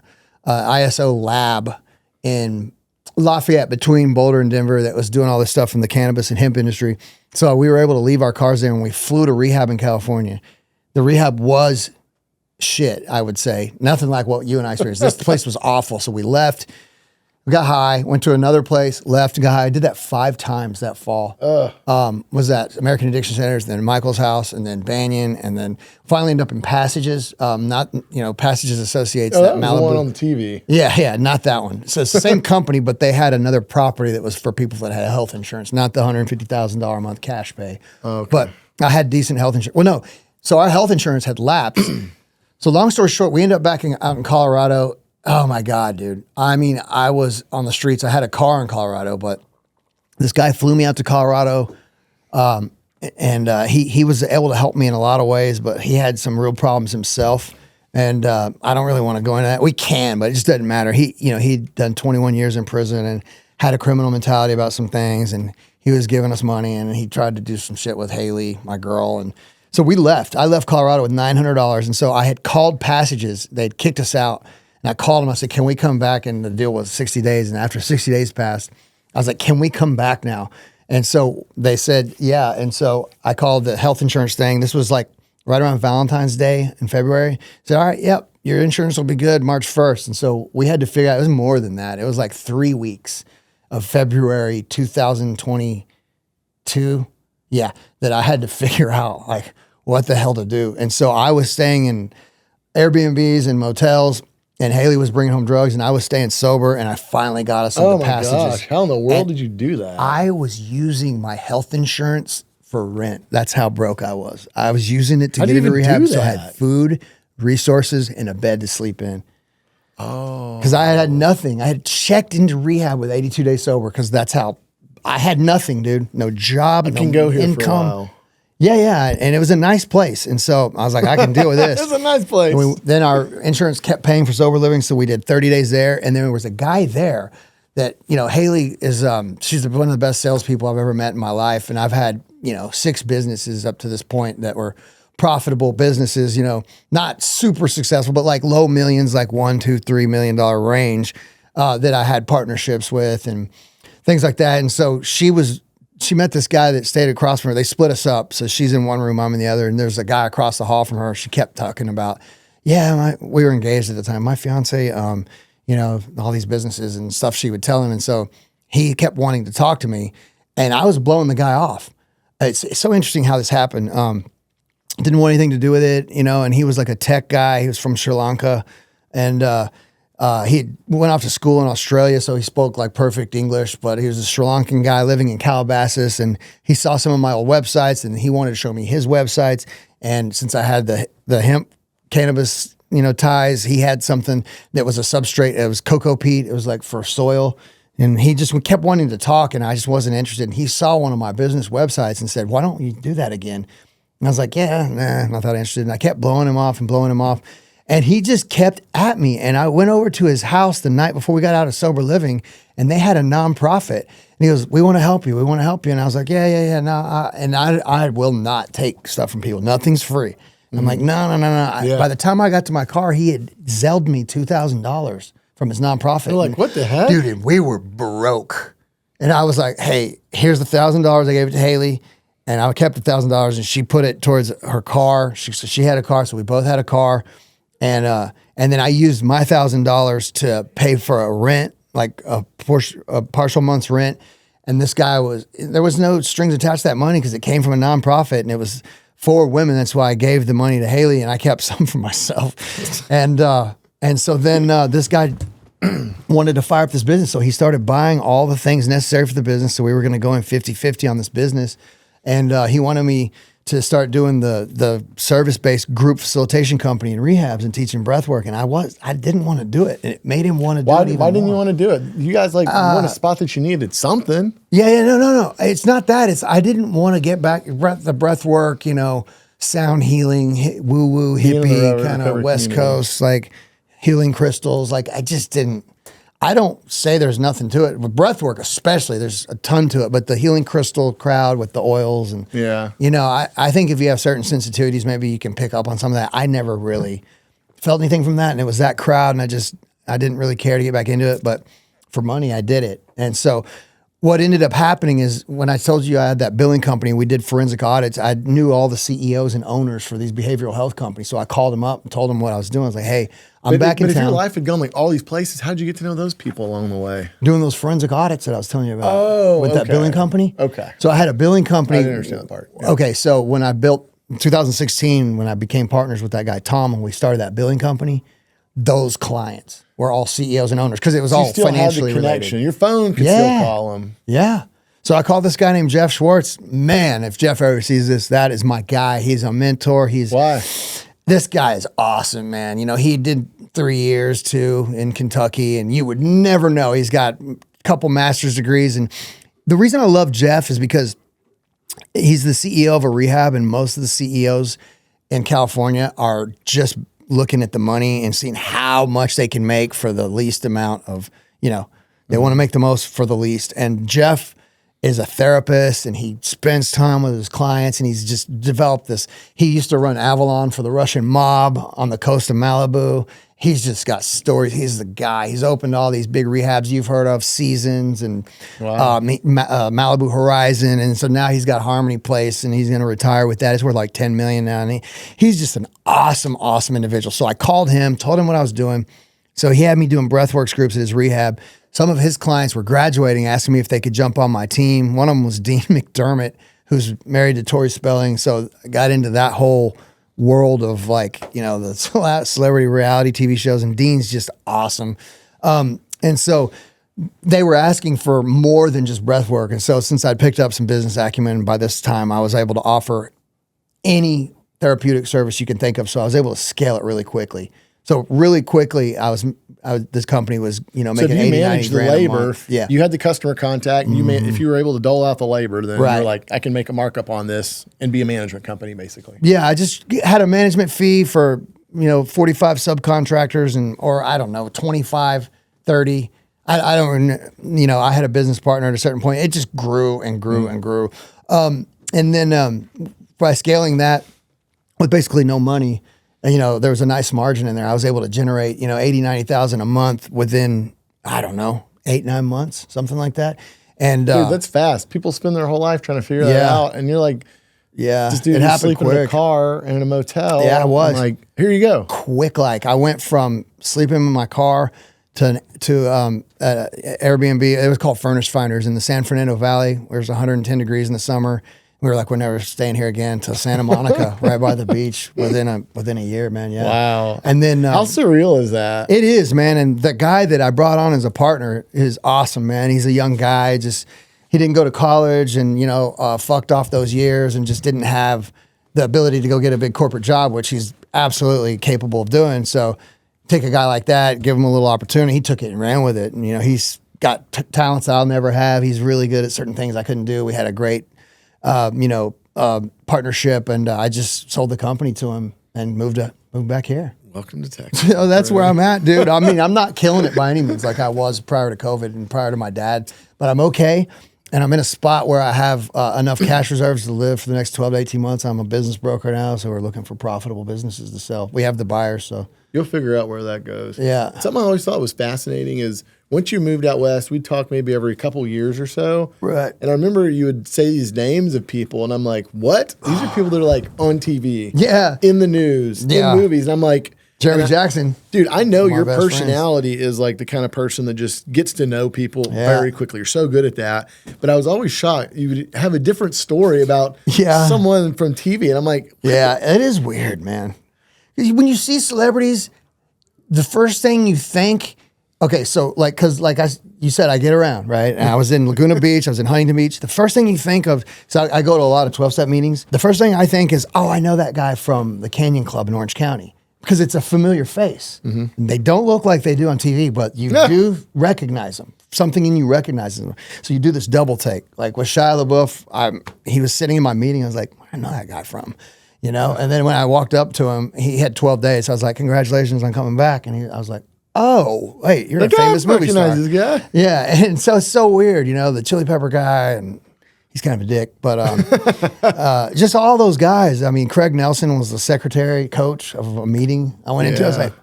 ISO lab in Lafayette between Boulder and Denver that was doing all this stuff from the cannabis and hemp industry. So we were able to leave our cars there and we flew to rehab in California. The rehab was shit, I would say. Nothing like what you and I experienced. This place was awful. So we left, we got high, went to another place, left, got high. I did that 5 times that fall. Was that American Addiction Centers, then Michael's house, and then Banyan, and then finally ended up in Passages. Passages Associates. That was Malibu. The one on the TV. Yeah, not that one. So it's the same company, but they had another property that was for people that had health insurance, not the $150,000 a month cash pay. Okay. But I had decent health insurance. Well, no. So our health insurance had lapsed. So long story short, we ended up back out in Colorado. Oh my God, dude. I mean, I was on the streets. I had a car in Colorado, but this guy flew me out to Colorado. He was able to help me in a lot of ways, but he had some real problems himself. And I don't really want to go into that. We can, but it just doesn't matter. He'd done 21 years in prison and had a criminal mentality about some things. And he was giving us money and he tried to do some shit with Haley, my girl. And So we left. I left Colorado with $900. And so I had called Passages. They'd kicked us out. And I called them. I said, can we come back? And the deal was 60 days. And after 60 days passed, I was like, can we come back now? And so they said, yeah. And so I called the health insurance thing. This was like right around Valentine's Day in February. Said, all right, yep, your insurance will be good March 1st. And so we had to figure out, it was more than that. It was like 3 weeks of February 2022. Yeah, that I had to figure out like what the hell to do. And so I was staying in Airbnbs and motels, and Haley was bringing home drugs, and I was staying sober, and I finally got us into Passages. Oh my gosh, how in the world did you do that? I was using my health insurance for rent. That's how broke I was. I was using it to get into rehab, so I had food, resources, and a bed to sleep in. Oh. Because I had nothing. I had checked into rehab with 82 days sober, because that's how, I had nothing, dude. No job, no can go here income. For a while. Yeah. And it was a nice place. And so I was like, I can deal with this. It was a nice place. Then our insurance kept paying for sober living. So we did 30 days there. And then there was a guy there that, Haley is, she's one of the best salespeople I've ever met in my life. And I've had, 6 businesses up to this point that were profitable businesses, not super successful, but like low millions, like $1, $2, $3 million range, that I had partnerships with and things like that. And so she met this guy that stayed across from her. They split us up. So she's in one room, I'm in the other. And there's a guy across the hall from her. She kept talking about, we were engaged at the time. My fiance, all these businesses and stuff she would tell him. And so he kept wanting to talk to me, and I was blowing the guy off. It's so interesting how this happened. Didn't want anything to do with it, and he was like a tech guy. He was from Sri Lanka, and he went off to school in Australia, so he spoke like perfect English, but he was a Sri Lankan guy living in Calabasas, and he saw some of my old websites, and he wanted to show me his websites. And since I had the hemp cannabis, ties, he had something that was a substrate. It was cocoa peat. It was like for soil. And he just kept wanting to talk, and I just wasn't interested. And he saw one of my business websites and said, why don't you do that again? And I was like, yeah, nah, not that interested. And I kept blowing him off. And he just kept at me. And I went over to his house the night before we got out of sober living, and they had a nonprofit. And he goes, we want to help you. And I was like, yeah. No, I will not take stuff from people. Nothing's free. Mm-hmm. I'm like, no. Yeah. By the time I got to my car, he had Zelled me $2,000 from his nonprofit. You're like, what the heck? Dude, and we were broke. And I was like, hey, here's the $1,000 I gave it to Haley. And I kept the $1,000, and she put it towards her car. She had a car, so we both had a car. And then I used my $1,000 to pay for a rent, like a partial month's rent. And this guy there was no strings attached to that money because it came from a nonprofit, and it was for women. That's why I gave the money to Haley, and I kept some for myself. And so then this guy wanted to fire up this business. So he started buying all the things necessary for the business. So we were going to go in 50-50 on this business. And he wanted me to start doing the service-based group facilitation company in rehabs and teaching breath work. And I didn't want to do it. And it made him want to do it even Why didn't more. you want to do it? You guys weren't a spot that you needed something. Yeah, no. It's not that. I didn't want to get back the breath work, sound healing, woo-woo, hippie, kind of West Coast, like healing crystals. Like I just didn't. I don't say there's nothing to it. With breath work especially, there's a ton to it. But the healing crystal crowd with the oils and, I think if you have certain sensitivities, maybe you can pick up on some of that. I never really felt anything from that. And it was that crowd, and I didn't really care to get back into it. But for money, I did it. And so what ended up happening is when I told you I had that billing company, we did forensic audits. I knew all the CEOs and owners for these behavioral health companies. So I called them up and told them what I was doing. I was like, hey, I'm back in town. But if your life had gone like all these places, how'd you get to know those people along the way? Doing those forensic audits that I was telling you about with that billing company. Okay. So I had a billing company. I didn't understand that part. Yeah. Okay. So when I built in 2016, when I became partners with that guy, Tom, and we started that billing company, those clients were all CEOs and owners because it was all financially related. Your phone could still call them. Yeah. So I called this guy named Jeff Schwartz. Man, if Jeff ever sees this, that is my guy. He's a mentor. Why? This guy is awesome, man. He did 3 years too in Kentucky, and you would never know. He's got a couple master's degrees. And the reason I love Jeff is because he's the CEO of a rehab, and most of the CEOs in California are just looking at the money and seeing how much they can make for the least amount of, they want to make the most for the least. And Jeff is a therapist, and he spends time with his clients, and he's just developed this. He used to run Avalon for the Russian mob on the coast of Malibu. He's just got stories. He's the guy. He's opened all these big rehabs you've heard of, Seasons and Malibu Horizon. And so now he's got Harmony Place, and he's going to retire with that. It's worth like $10 million now. And he's just an awesome, awesome individual. So I called him, told him what I was doing. So he had me doing breathworks groups at his rehab. Some of his clients were graduating, asking me if they could jump on my team. One of them was Dean McDermott, who's married to Tori Spelling. So I got into that whole world of the celebrity reality TV shows, and Dean's just awesome. And so they were asking for more than just breath work. And so since I'd picked up some business acumen, by this time I was able to offer any therapeutic service you can think of. So I was able to scale it really quickly. So really quickly, this company was, making so 80, manage 90 the grand a labor. month. Yeah. You had the customer contact, and if you were able to dole out the labor, then Right. you're like, I can make a markup on this and be a management company, basically. Yeah, I just had a management fee for, 45 subcontractors or I don't know, 25, 30. I don't, I had a business partner at a certain point. It just grew and grew and grew. And then by scaling that with basically no money, there was a nice margin in there. I was able to generate, 80, 90,000 a month within, I don't know, 8, 9 months, something like that. And Dude, that's fast. People spend their whole life trying to figure that out. And you're like, this dude is sleeping in a car and in a motel. Yeah, I was. I'm like, here you go. Quick, I went from sleeping in my car to Airbnb. It was called Furnace Finders in the San Fernando Valley, where it's 110 degrees in the summer. We were like, we're never staying here again, to Santa Monica, right by the beach, within a year, man. Yeah. Wow. And then how surreal is that? It is, man. And the guy that I brought on as a partner is awesome, man. He's a young guy. He didn't go to college, and fucked off those years, and just didn't have the ability to go get a big corporate job, which he's absolutely capable of doing. So take a guy like that, give him a little opportunity. He took it and ran with it. And he's got talents I'll never have. He's really good at certain things I couldn't do. We had a great partnership, and I just sold the company to him and moved back here. Welcome to Texas. So that's where I'm at, dude. I mean, I'm not killing it by any means like I was prior to COVID and prior to my dad, but I'm okay. And I'm in a spot where I have enough cash reserves to live for the next 12 to 18 months. I'm a business broker now, so we're looking for profitable businesses to sell. We have the buyers, so. You'll figure out where that goes. Yeah. Something I always thought was fascinating is once you moved out west, we'd talk maybe every couple years or so. Right. And I remember you would say these names of people, and I'm like, what? These are people that are like on TV. Yeah. In the news, in movies. And I'm like, Jeremy Jackson. Dude, I know your best personality is like the kind of person that just gets to know people very quickly. You're so good at that. But I was always shocked. You would have a different story about someone from TV. And I'm like, yeah, it is weird, man. When you see celebrities, the first thing you think, okay, so you said, I get around, right? And I was in Laguna Beach, I was in Huntington Beach. The first thing you think of, so I go to a lot of 12-step meetings. The first thing I think is, oh, I know that guy from the Canyon Club in Orange County. Because it's a familiar face. Mm-hmm. They don't look like they do on TV, but you do recognize them. Something in you recognizes them. So you do this double take. Like with Shia LaBeouf, he was sitting in my meeting. I was like, where do I know that guy from? And then when I walked up to him, he had 12 days. So I was like, congratulations on coming back. And I was like, oh, wait, you're a famous movie star. This guy. Yeah, and so it's so weird, the Chili Pepper guy, and he's kind of a dick, but just all those guys. I mean, Craig Nelson was the secretary coach of a meeting I went into. I was like,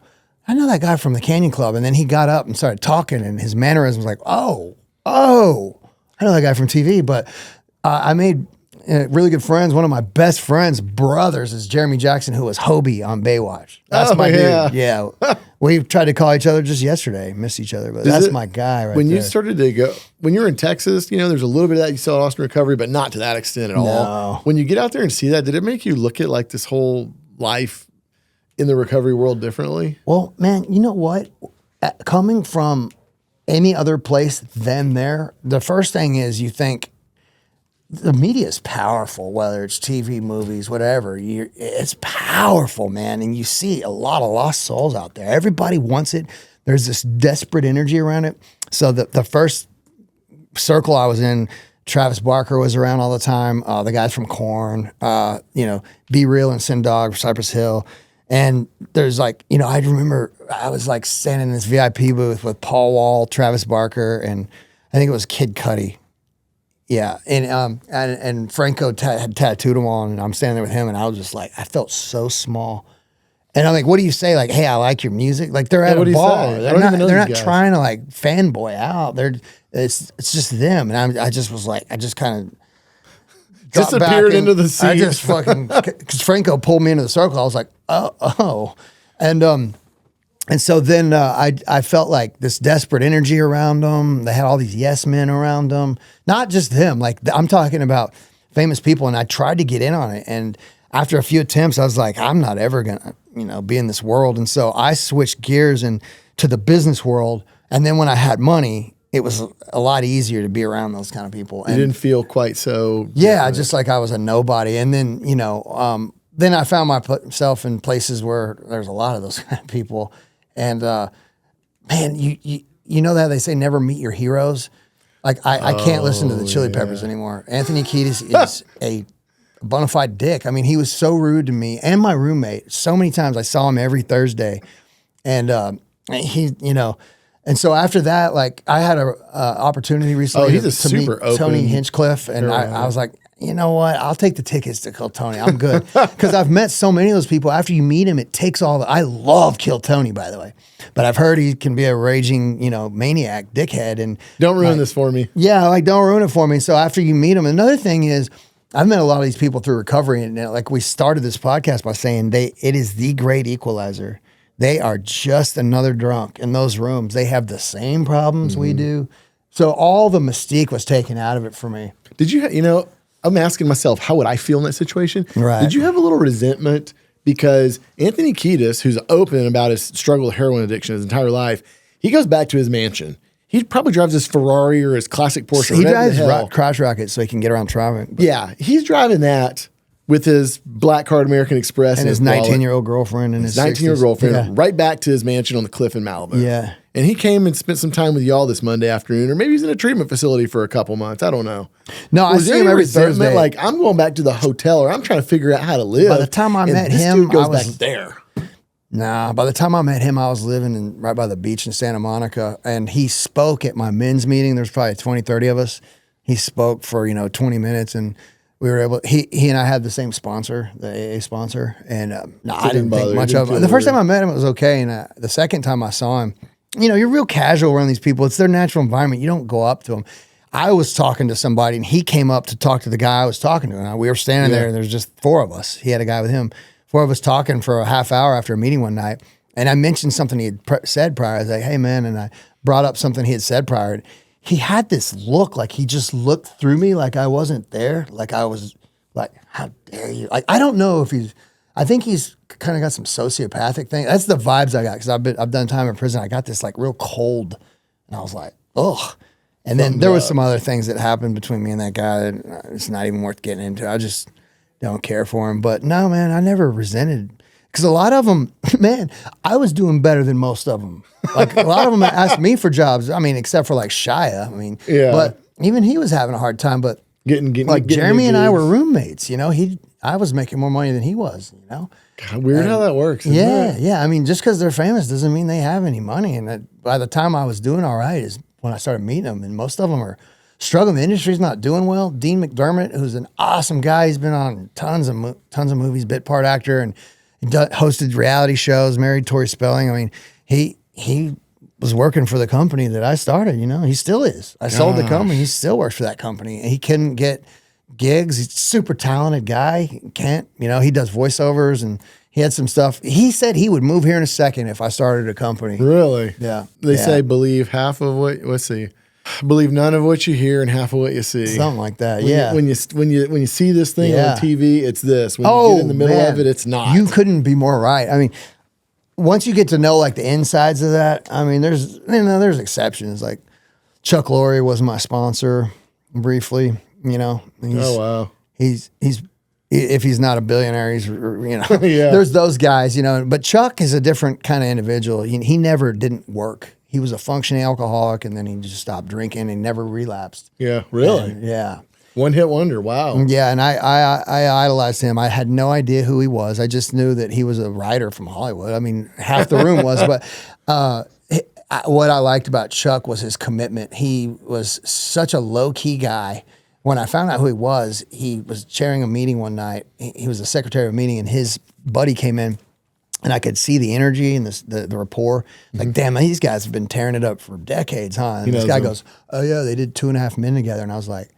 I know that guy from the Canyon Club. And then he got up and started talking, and his mannerism was like, oh, I know that guy from TV. But I made really good friends. One of my best friends' brothers is Jeremy Jackson, who was Hobie on Baywatch. That's my dude. Yeah. We tried to call each other just yesterday, missed each other, but that's my guy right when there. You started to go, when you were in Texas, there's a little bit of that you saw at Austin Recovery, but not to that extent at all. When you get out there and see that, did it make you look at like this whole life in the recovery world differently? Well, man, you know what? Coming from any other place than there, the first thing is you think, the media is powerful, whether it's TV, movies, whatever. It's powerful, man. And you see a lot of lost souls out there. Everybody wants it. There's this desperate energy around it. So the first circle I was in, Travis Barker was around all the time. The guys from Korn, Be Real and Sin Dog, Cypress Hill. And there's I remember I was like standing in this VIP booth with Paul Wall, Travis Barker, and I think it was Kid Cudi. Yeah, and Franco had tattooed them on, and I'm standing there with him, and I was just like, I felt so small. And I'm like, what do you say? Like, hey, I like your music. Like they're at a bar. They're not trying to like fanboy out. It's just them. And I just was like, I just kind of disappeared into the sea. I just fucking, because Franco pulled me into the circle. I was like, oh. And so then I felt like this desperate energy around them. They had all these yes men around them. Not just them. Like I'm talking about famous people. And I tried to get in on it. And after a few attempts, I was like, I'm not ever going to, be in this world. And so I switched gears to the business world. And then when I had money, it was a lot easier to be around those kind of people. You didn't feel quite so. Yeah, different. Just like I was a nobody. And then, then I found myself in places where there's a lot of those kind of people. And man, you know that they say never meet your heroes. Like I can't listen to the Chili Peppers anymore. Anthony Kiedis is a bona fide dick. I mean, he was so rude to me and my roommate. So many times I saw him every Thursday, and and so after that, like I had a opportunity recently to meet Tony Hinchcliffe, and I was like, you know what? I'll take the tickets to Kill Tony. I'm good. Because I've met so many of those people. After you meet him, it takes all I love Kill Tony, by the way. But I've heard he can be a raging, maniac, dickhead. And don't ruin this for me. Yeah, like don't ruin it for me. So after you meet him, another thing is, I've met a lot of these people through recovery. And like we started this podcast by saying it is the great equalizer. They are just another drunk in those rooms. They have the same problems we do. So all the mystique was taken out of it for me. Did you, I'm asking myself, how would I feel in that situation? Right. Did you have a little resentment because Anthony Kiedis, who's open about his struggle with heroin addiction his entire life, he goes back to his mansion. He probably drives his Ferrari or his classic Porsche. He drives crotch rockets so he can get around traffic. Yeah, he's driving that with his black card American Express and his 19-year-old girlfriend and his 19-year-old girlfriend right back to his mansion on the cliff in Malibu. Yeah. And he came and spent some time with y'all this Monday afternoon, or maybe he's in a treatment facility for a couple months. I don't know. No, I see him every Thursday. Like, I'm going back to the hotel, or I'm trying to figure out how to live. By the time I met him, dude goes back there. Nah, by the time I met him, I was living right by the beach in Santa Monica, and he spoke at my men's meeting. There's probably 20, 30 of us. He spoke for, 20 minutes, and we were able, he and I had the same sponsor, the AA sponsor, and I didn't think much of him. The first time I met him, it was okay, and the second time I saw him, you're real casual around these people. It's their natural environment. You don't go up to them. I was talking to somebody, and he came up to talk to the guy I was talking to, and we were standing there, and there's just four of us. He had a guy with him. Four of us talking for a half hour after a meeting one night, and I mentioned something he had said prior. I was like, hey, man, and I brought up something he had said prior. He had this look, like he just looked through me like I wasn't there, like I was like, how dare you? Like, I don't know if I think he's kind of got some sociopathic thing. That's the vibes I got, because I've done time in prison. I got this like real cold, and I was like, ugh. And then there was some other things that happened between me and that guy that it's not even worth getting into. I just don't care for him. But no, man, I never resented, because a lot of them, man, I was doing better than most of them. Like a lot of them asked me for jobs. I mean, except for like Shia. I mean, but even he was having a hard time. But getting Jeremy and I were roommates. I was making more money than he was. God, weird how that works. Yeah. I mean, just because they're famous doesn't mean they have any money. And by the time I was doing all right is when I started meeting them, and most of them are struggling. The industry's not doing well. Dean McDermott, who's an awesome guy, he's been on tons of movies, bit part actor, and hosted reality shows. Married Tori Spelling. I mean, he was working for the company that I started. He still is. I sold the company. He still works for that company, and he couldn't get gigs. He's a super talented guy. He can't. He does voiceovers, and he had some stuff. He said he would move here in a second if I started a company. Really? Yeah. They say believe half of what. Let's see. Believe none of what you hear and half of what you see. Something like that. When you see this thing on TV, it's this. When you get in the middle of it, it's not. You couldn't be more right. I mean, once you get to know like the insides of that, I mean, there's exceptions. Like Chuck Lorre was my sponsor briefly. Oh wow. He's if he's not a billionaire, he's There's those guys, But Chuck is a different kind of individual. He never didn't work. He was a functioning alcoholic, and then he just stopped drinking and never relapsed. Yeah, really? Yeah. One hit wonder. Wow. Yeah, and I idolized him. I had no idea who he was. I just knew that he was a writer from Hollywood. I mean, half the room was. But what I liked about Chuck was his commitment. He was such a low-key guy, when I found out who he was chairing a meeting one night. He was the secretary of a meeting, and his buddy came in, and I could see the energy and the rapport. Like, damn, these guys have been tearing it up for decades, huh? And this guy goes, oh, yeah, they did 2.5 men together. And I was like,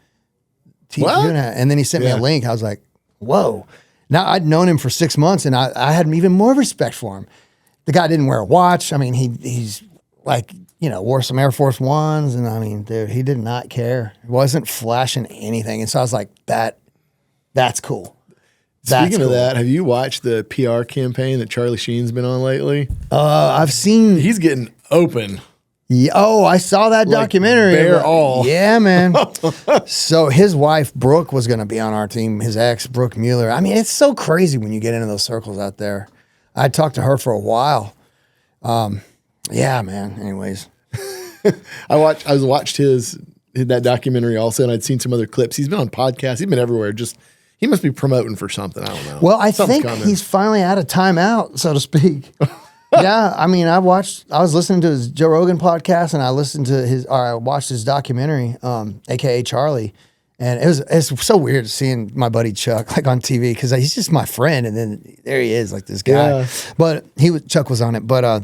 what? And then he sent me a link. I was like, whoa. Now, I'd known him for 6 months, and I had even more respect for him. The guy didn't wear a watch. I mean, he's like, wore some Air Force Ones. And I mean, dude, he did not care. He wasn't flashing anything. And so I was like, that's cool. Speaking of that, have you watched the PR campaign that Charlie Sheen's been on lately? I've seen. He's getting open. Yeah, I saw that documentary. Bare all. Yeah, man. So his wife, Brooke, was going to be on our team. His ex, Brooke Mueller. I mean, it's so crazy when you get into those circles out there. I talked to her for a while. Yeah, man. Anyways. I watched that documentary also, and I'd seen some other clips. He's been on podcasts. He's been everywhere. He must be promoting for something. I don't know. Well, I think he's finally out of timeout, so to speak. Yeah, I mean, I was listening to his Joe Rogan podcast, and I watched his documentary, AKA Charlie, and it's so weird seeing my buddy Chuck like on TV because he's just my friend, and then there he is, like this guy. Yeah. But Chuck was on it, but I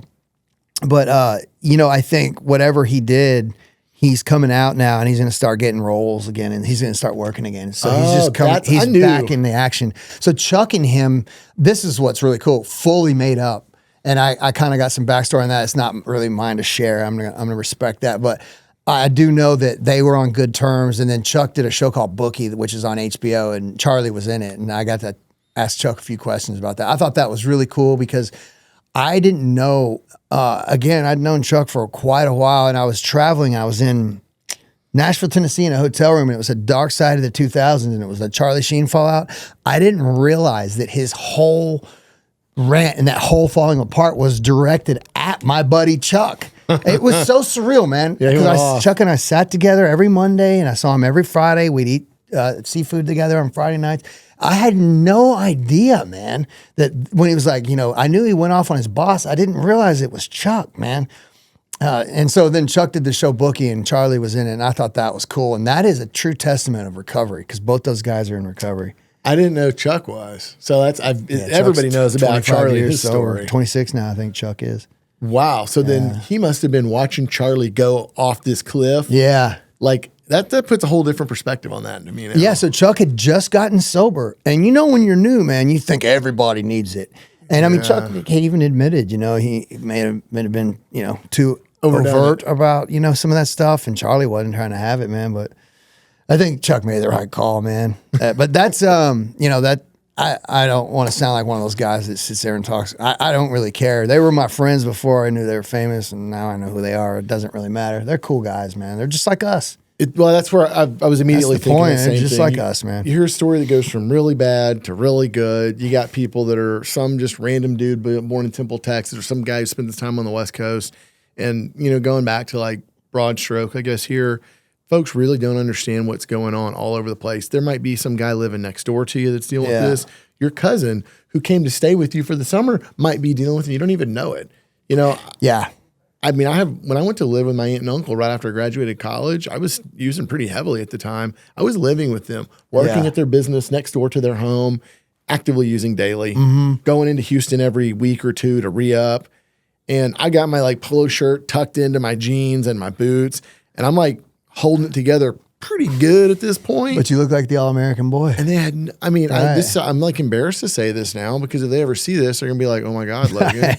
think whatever he did, he's coming out now, and he's going to start getting roles again, and he's going to start working again. So he's just coming. He's back in the action. So Chuck and him, this is what's really cool. Fully made up, and I kind of got some backstory on that. It's not really mine to share. I'm gonna respect that, but I do know that they were on good terms. And then Chuck did a show called Bookie, which is on HBO, and Charlie was in it, and I got to ask Chuck a few questions about that. I thought that was really cool because I didn't know. Again, I'd known Chuck for quite a while, and I was traveling. I was in Nashville, Tennessee in a hotel room, and it was a dark side of the 2000s, and it was a Charlie Sheen fallout. I didn't realize that his whole rant and that whole falling apart was directed at my buddy Chuck. It was so surreal, man. Because Chuck and I sat together every Monday, and I saw him every Friday. We'd eat seafood together on Friday nights. I had no idea, man, that when he was like, I knew he went off on his boss. I didn't realize it was Chuck, man. And so then Chuck did the show Bookie, and Charlie was in it, and I thought that was cool. And that is a true testament of recovery because both those guys are in recovery. I didn't know Chuck was. So everybody knows about Charlie, his story. 26 now, I think Chuck is. Wow. So then he must have been watching Charlie go off this cliff. Yeah. Like, that puts a whole different perspective on that to me now. Yeah, so Chuck had just gotten sober. And when you're new, man, you think everybody needs it. And I mean, Chuck had even admitted, he may have been, too overt about, some of that stuff. And Charlie wasn't trying to have it, man. But I think Chuck made the right call, man. But that's, I don't want to sound like one of those guys that sits there and talks. I don't really care. They were my friends before I knew they were famous, and now I know who they are. It doesn't really matter. They're cool guys, man. They're just like us. Well, that's where I was immediately thinking the same just thing. like us, man. You hear a story that goes from really bad to really good. You got people that are some just random dude born in Temple, Texas, or some guy who spent his time on the West Coast. And, going back to like broad stroke, I guess here, folks really don't understand what's going on all over the place. There might be some guy living next door to you that's dealing with this. Your cousin who came to stay with you for the summer might be dealing with it. You don't even know it. Yeah. I mean, when I went to live with my aunt and uncle right after I graduated college, I was using pretty heavily at the time. I was living with them, working at their business next door to their home, actively using daily, going into Houston every week or two to re-up. And I got my like polo shirt tucked into my jeans and my boots, and I'm like holding it together pretty good at this point. But you look like the all-American boy. And they had, I'm like embarrassed to say this now because if they ever see this, they're going to be like, oh my God, Logan.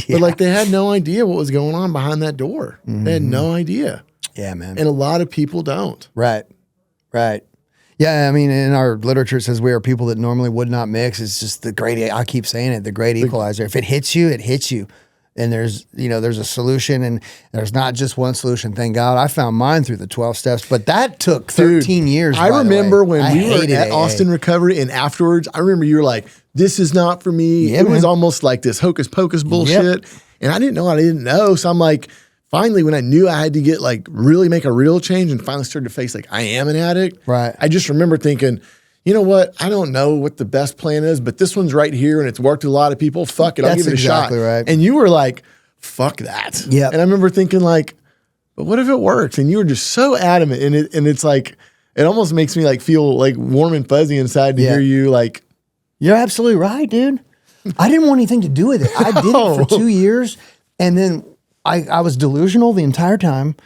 But like they had no idea what was going on behind that door. They had no idea. Yeah, man. And a lot of people don't. Right. Yeah, I mean, in our literature, it says we are people that normally would not mix. It's just the great, I keep saying it, the great equalizer. If it hits you, it hits you. And there's a solution, and there's not just one solution. Thank God. I found mine through the 12 steps, but that took 13 years. I remember when we were at Austin Recovery, and afterwards, I remember you were like, this is not for me. Yeah, it was almost like this hocus pocus bullshit. And I didn't know what I didn't know. So I'm like, finally, when I knew I had to get like really make a real change and finally started to face like I am an addict. Right. I just remember thinking, you know what? I don't know what the best plan is, but this one's right here and it's worked with a lot of people. Fuck it. I'll give it a shot. Right. And you were like, fuck that. Yeah. And I remember thinking like, but what if it works? And you were just so adamant. And it's like, it almost makes me like feel like warm and fuzzy inside to hear you like. You're absolutely right, dude. I didn't want anything to do with it. I did it for 2 years, and then I was delusional the entire time.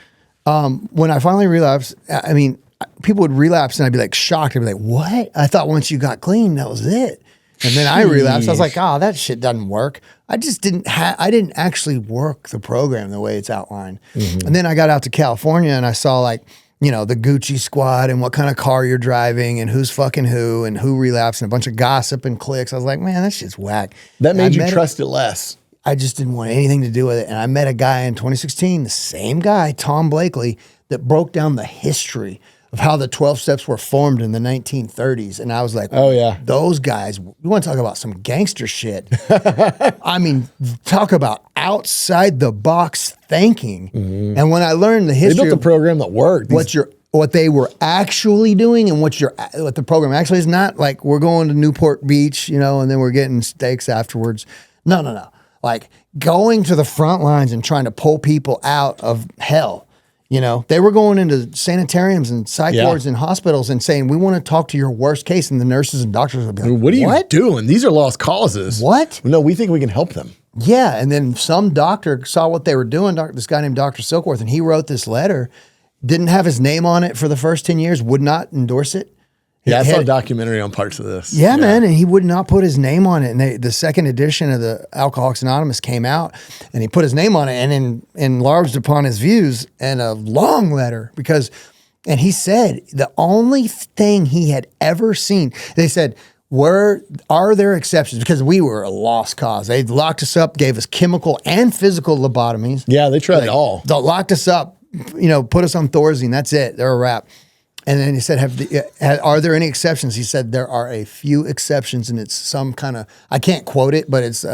When I finally relapsed, I mean, people would relapse and I'd be like shocked. I'd be like, what? I thought once you got clean, that was it. And then I relapsed. I was like, oh, that shit doesn't work. I just didn't I didn't actually work the program the way it's outlined. And then I got out to California and I saw like, you know, the Gucci squad and what kind of car you're driving and who's fucking who and who relapsed and a bunch of gossip and clicks. I was like, man, that shit's whack. That made you trust it less. I just didn't want anything to do with it. And I met a guy in 2016, the same guy, Tom Blakely, that broke down the history of how the 12 steps were formed in the 1930s. And I was like, oh yeah, those guys, you want to talk about some gangster shit. I mean, talk about outside the box thinking. And when I learned the history, they built a program that worked. What they were actually doing and what the program actually is, not like we're going to Newport Beach, you know, and then we're getting steaks afterwards. No. Like going to the front lines and trying to pull people out of hell. You know, they were going into sanitariums and psych wards and hospitals and saying, we want to talk to your worst case. And the nurses and doctors would be like, what are you doing? These are lost causes. What? No, we think we can help them. Yeah. And then some doctor saw what they were doing, this guy named Dr. Silkworth, and he wrote this letter, didn't have his name on it for the first 10 years, would not endorse it. Yeah, I saw a documentary on parts of this. Yeah, man, and he would not put his name on it. And the second edition of the Alcoholics Anonymous came out, and he put his name on it and enlarged upon his views in a long letter and he said the only thing he had ever seen, they said, are there exceptions? Because we were a lost cause. They locked us up, gave us chemical and physical lobotomies. Yeah, they tried it all. They locked us up, you know, put us on Thorazine. That's it. They're a wrap. And then he said, are there any exceptions? He said, there are a few exceptions, and it's some kind of, I can't quote it, but it's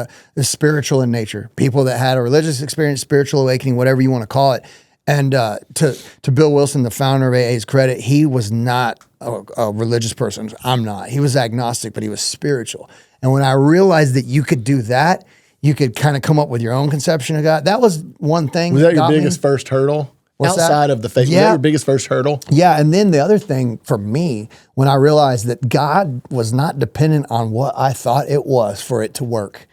spiritual in nature. People that had a religious experience, spiritual awakening, whatever you want to call it. And to Bill Wilson, the founder of AA's credit, he was not a religious person. I'm not. He was agnostic, but he was spiritual. And when I realized that you could do that, you could kind of come up with your own conception of God. That was one thing. Was that your biggest first hurdle? Outside of the faith, was that your biggest first hurdle? Yeah, and then the other thing for me, when I realized that God was not dependent on what I thought it was for it to work,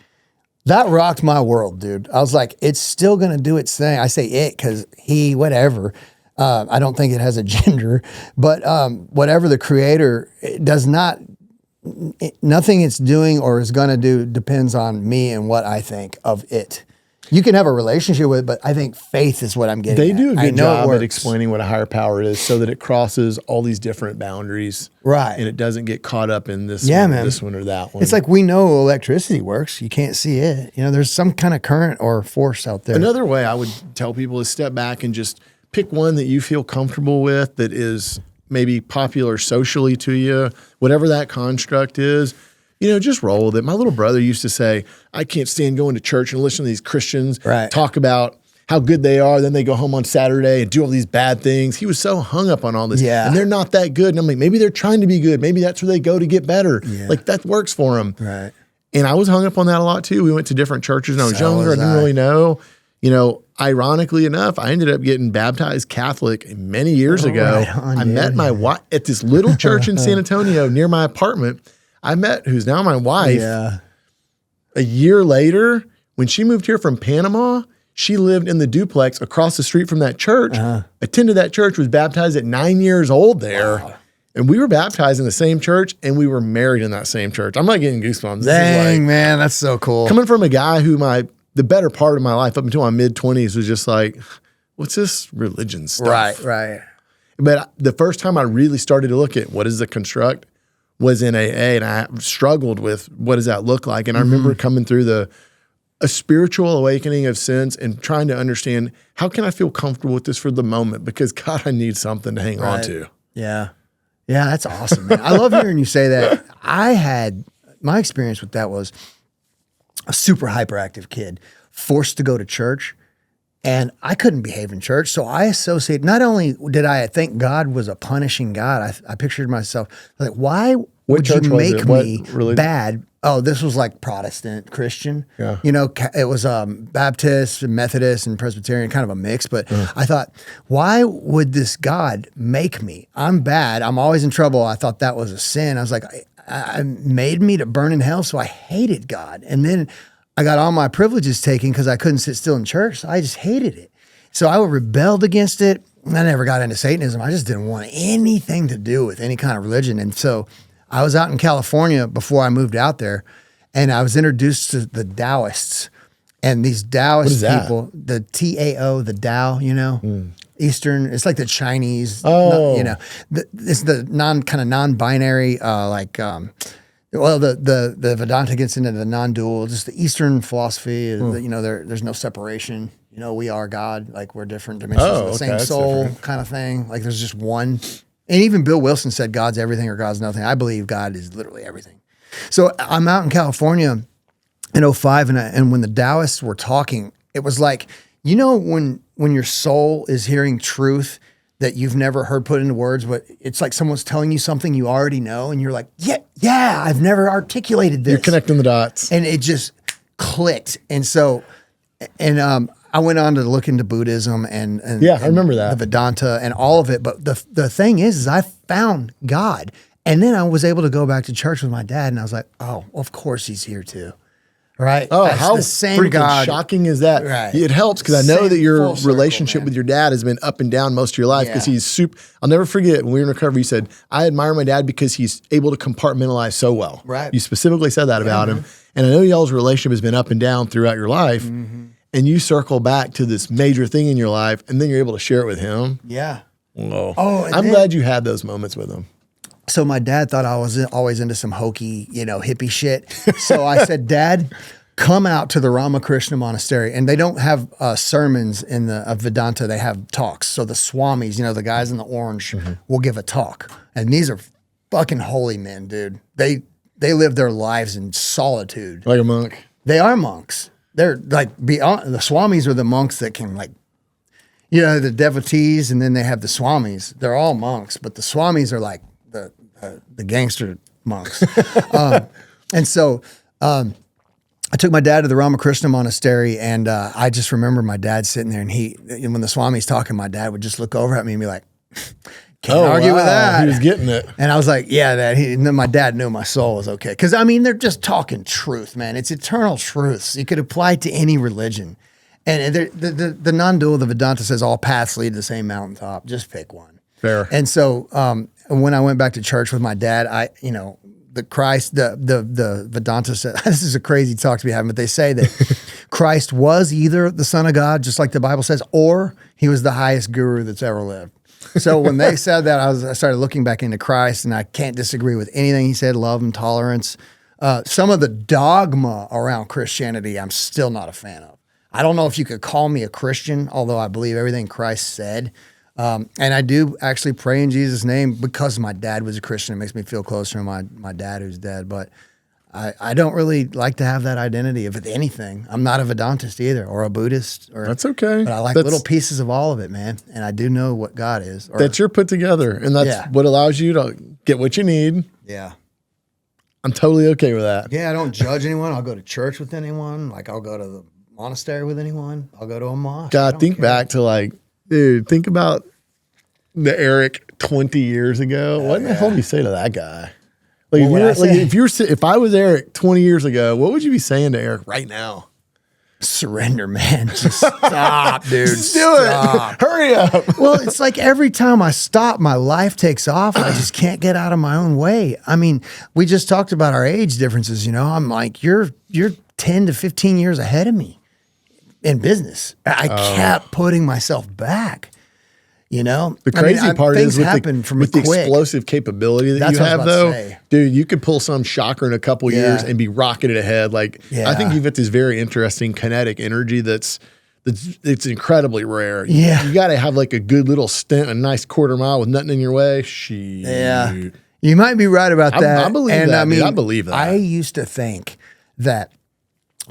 that rocked my world, dude. I was like, it's still going to do its thing. I say it because he, whatever. I don't think it has a gender, but whatever the creator, it does not, nothing it's doing or is going to do depends on me and what I think of it. You can have a relationship with it, but I think faith is what I'm getting They do a good job at explaining what a higher power is so that it crosses all these different boundaries. Right. And it doesn't get caught up in this one or that one. It's like we know electricity works. You can't see it. You know, there's some kind of current or force out there. Another way I would tell people is step back and just pick one that you feel comfortable with that is maybe popular socially to you, whatever that construct is. You know, just roll with it. My little brother used to say, I can't stand going to church and listening to these Christians talk about how good they are. Then they go home on Saturday and do all these bad things. He was so hung up on all this. Yeah. And they're not that good. And I'm like, maybe they're trying to be good. Maybe that's where they go to get better. Yeah. Like that works for them. Right. And I was hung up on that a lot too. We went to different churches and I was younger. I didn't really know. You know, ironically enough, I ended up getting baptized Catholic many years ago. Right on, I met my wife at this little church in San Antonio near my apartment. I met who's now my wife. Yeah. A year later, when she moved here from Panama, she lived in the duplex across the street from that church, attended that church, was baptized at 9 years old there. Wow. And we were baptized in the same church and we were married in that same church. I'm not getting goosebumps. Dang, man, that's so cool. Coming from a guy who the better part of my life up until my mid-20s was just like, what's this religion stuff? Right. But the first time I really started to look at what is the construct was in AA, and I struggled with what does that look like. And I remember coming through a spiritual awakening of sense and trying to understand how can I feel comfortable with this for the moment, because God, I need something to hang on to. Yeah. Yeah, that's awesome, man. I love hearing you say that. My experience with that was a super hyperactive kid, forced to go to church, and I couldn't behave in church. So I associate, not only did I think God was a punishing God, I pictured myself like, why would you church was make it? What me religion? bad? Oh, this was like Protestant Christian. Yeah. You know, it was Baptist, and Methodist, and Presbyterian, kind of a mix. But I thought, why would this God make me? I'm bad. I'm always in trouble. I thought that was a sin. I was like, I made me to burn in hell, so I hated God. And then I got all my privileges taken because I couldn't sit still in church. So I just hated it. So I rebelled against it. I never got into Satanism. I just didn't want anything to do with any kind of religion. And so I was out in California before I moved out there, and I was introduced to the Taoists. And these Taoist people, the Tao, the Tao, you know, Eastern, it's like the Chinese, you know, it's the non-binary, the Vedanta gets into the non-dual, just the Eastern philosophy, you know, there's no separation. You know, we are God, like we're different dimensions of the same soul kind of thing. Like there's just one. And even Bill Wilson said God's everything or God's nothing. I believe God is literally everything. So I'm out in California in 2005, and when the Taoists were talking, it was like, you know, when your soul is hearing truth that you've never heard put into words, but it's like someone's telling you something you already know, and you're like, yeah, I've never articulated this. You're connecting the dots. And it just clicked. And so, I went on to look into Buddhism and I remember that. the Vedanta and all of it. But the thing is I found God. And then I was able to go back to church with my dad, and I was like, oh, of course he's here too. Right? Oh, That's how the same freaking God. shocking is that? Right. It helps because I know that your full circle, relationship man. with your dad has been up and down most of your life because Yeah. he's super. I'll never forget when we were in recovery, you said, I admire my dad because he's able to compartmentalize so well. Right. You specifically said that about him. And I know y'all's relationship has been up and down throughout your life. And you circle back to this major thing in your life, and then you're able to share it with him. Yeah. Whoa. Oh, and I'm then- glad you had those moments with him. So my dad thought I was always into some hokey, you know, hippie shit. So I said, Dad, come out to the Ramakrishna Monastery. And they don't have sermons in the Vedanta. They have talks. So the Swamis, you know, the guys in the orange will give a talk. And these are fucking holy men, dude. They live their lives in solitude. Like a monk. They are monks. They're like beyond, the Swamis are the monks that can, like, you know, the devotees, and then they have the Swamis. They're all monks, but the Swamis are like the gangster monks. And so I took my dad to the Ramakrishna Monastery, and I just remember my dad sitting there, and when the Swami's talking, my dad would just look over at me and be like, can't argue with that. He was getting it. And I was like, yeah, Dad. And then my dad knew my soul was okay. Because, I mean, they're just talking truth, man. It's eternal truths. You could apply it to any religion. And the non-dual, the Vedanta says all paths lead to the same mountaintop. Just pick one. Fair. And so when I went back to church with my dad, the Vedanta said, this is a crazy talk to be having, but they say that Christ was either the Son of God, just like the Bible says, or he was the highest guru that's ever lived. So when they said that, I started looking back into Christ, and I can't disagree with anything he said, love and tolerance. Some of the dogma around Christianity, I'm still not a fan of. I don't know if you could call me a Christian, although I believe everything Christ said. And I do actually pray in Jesus' name because my dad was a Christian. It makes me feel closer to my dad who's dead. But I don't really like to have that identity of anything. I'm not a Vedantist either, or a Buddhist. That's okay. But I like little pieces of all of it, man. And I do know what God is. That you're put together, and that's what allows you to get what you need. Yeah. I'm totally okay with that. Yeah, I don't judge anyone. I'll go to church with anyone. Like, I'll go to the monastery with anyone. I'll go to a mosque. God, think back to dude, think about the Eric 20 years ago. What the hell do you say to that guy? Like, if I was Eric 20 years ago, what would you be saying to Eric right now? Surrender, man. Just stop, dude. Just do it. Hurry up. Well, it's like every time I stop, my life takes off. I just can't get out of my own way. I mean, we just talked about our age differences. You know, I'm like, you're 10 to 15 years ahead of me in business. I kept putting myself back. You know, the crazy part is with the quick. explosive capability that you have, though, dude, you could pull some shocker in a couple years and be rocketed ahead. Like, I think you've got this very interesting kinetic energy that's it's incredibly rare. Yeah, you got to have like a good little stint, a nice quarter mile with nothing in your way. Yeah, you might be right about that. I believe that. I believe that. I used to think that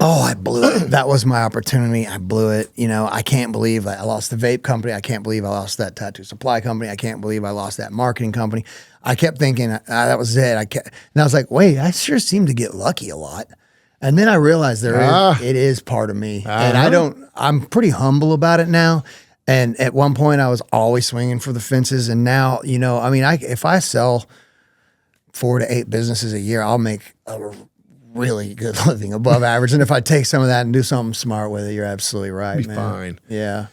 Oh, I blew it. That was my opportunity. I blew it. You know, I can't believe I lost the vape company. I can't believe I lost that tattoo supply company. I can't believe I lost that marketing company. I kept thinking that was it. And I was like, wait, I sure seem to get lucky a lot. And then I realized it is part of me. And I'm pretty humble about it now. And at one point I was always swinging for the fences. And now, you know, I mean, if I sell 4 to 8 businesses a year, I'll make a really good living, above average. And if I take some of that and do something smart with it, you're absolutely right, Be man. fine. Yeah.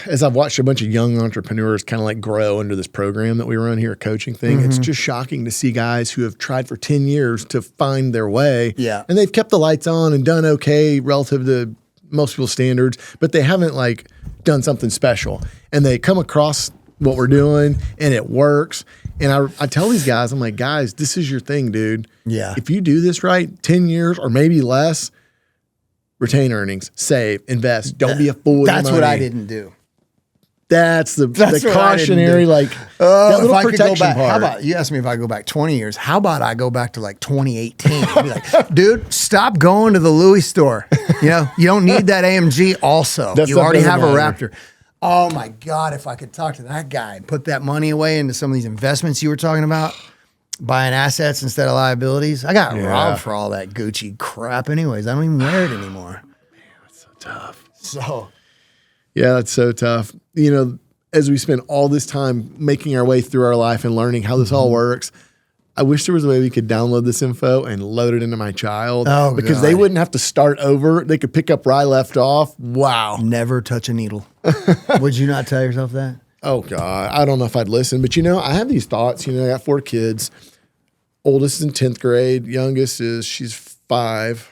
As I've watched a bunch of young entrepreneurs kind of like grow under this program that we run here, a coaching thing, it's just shocking to see guys who have tried for 10 years to find their way. Yeah. And they've kept the lights on and done okay relative to most people's standards, but they haven't like done something special. And they come across what we're doing and it works. And I tell these guys, I'm like, guys, this is your thing, dude. Yeah. If you do this right, 10 years or maybe less, retain earnings, save, invest. Don't be a fool. That's what I didn't do. That's the cautionary, like, that little if I could go protection back, part. how about, you asked me if I go back 20 years. How about I go back to like 2018? I'd be like, dude, stop going to the Louis store. You know, you don't need that AMG also. That You stuff already doesn't have a matter. Raptor. Oh my God, if I could talk to that guy and put that money away into some of these investments you were talking about, buying assets instead of liabilities. I got robbed for all that Gucci crap anyways. I don't even wear it anymore. That's so tough. So, Yeah, that's so tough. You know, as we spend all this time making our way through our life and learning how this all works, I wish there was a way we could download this info and load it into my child. Oh, because God. they wouldn't have to start over. They could pick up where I left off. Wow. never touch a needle. Would you not tell yourself that? Oh, God. I don't know if I'd listen. But, you know, I have these thoughts. You know, I got 4 kids. Oldest is in 10th grade. Youngest she's 5.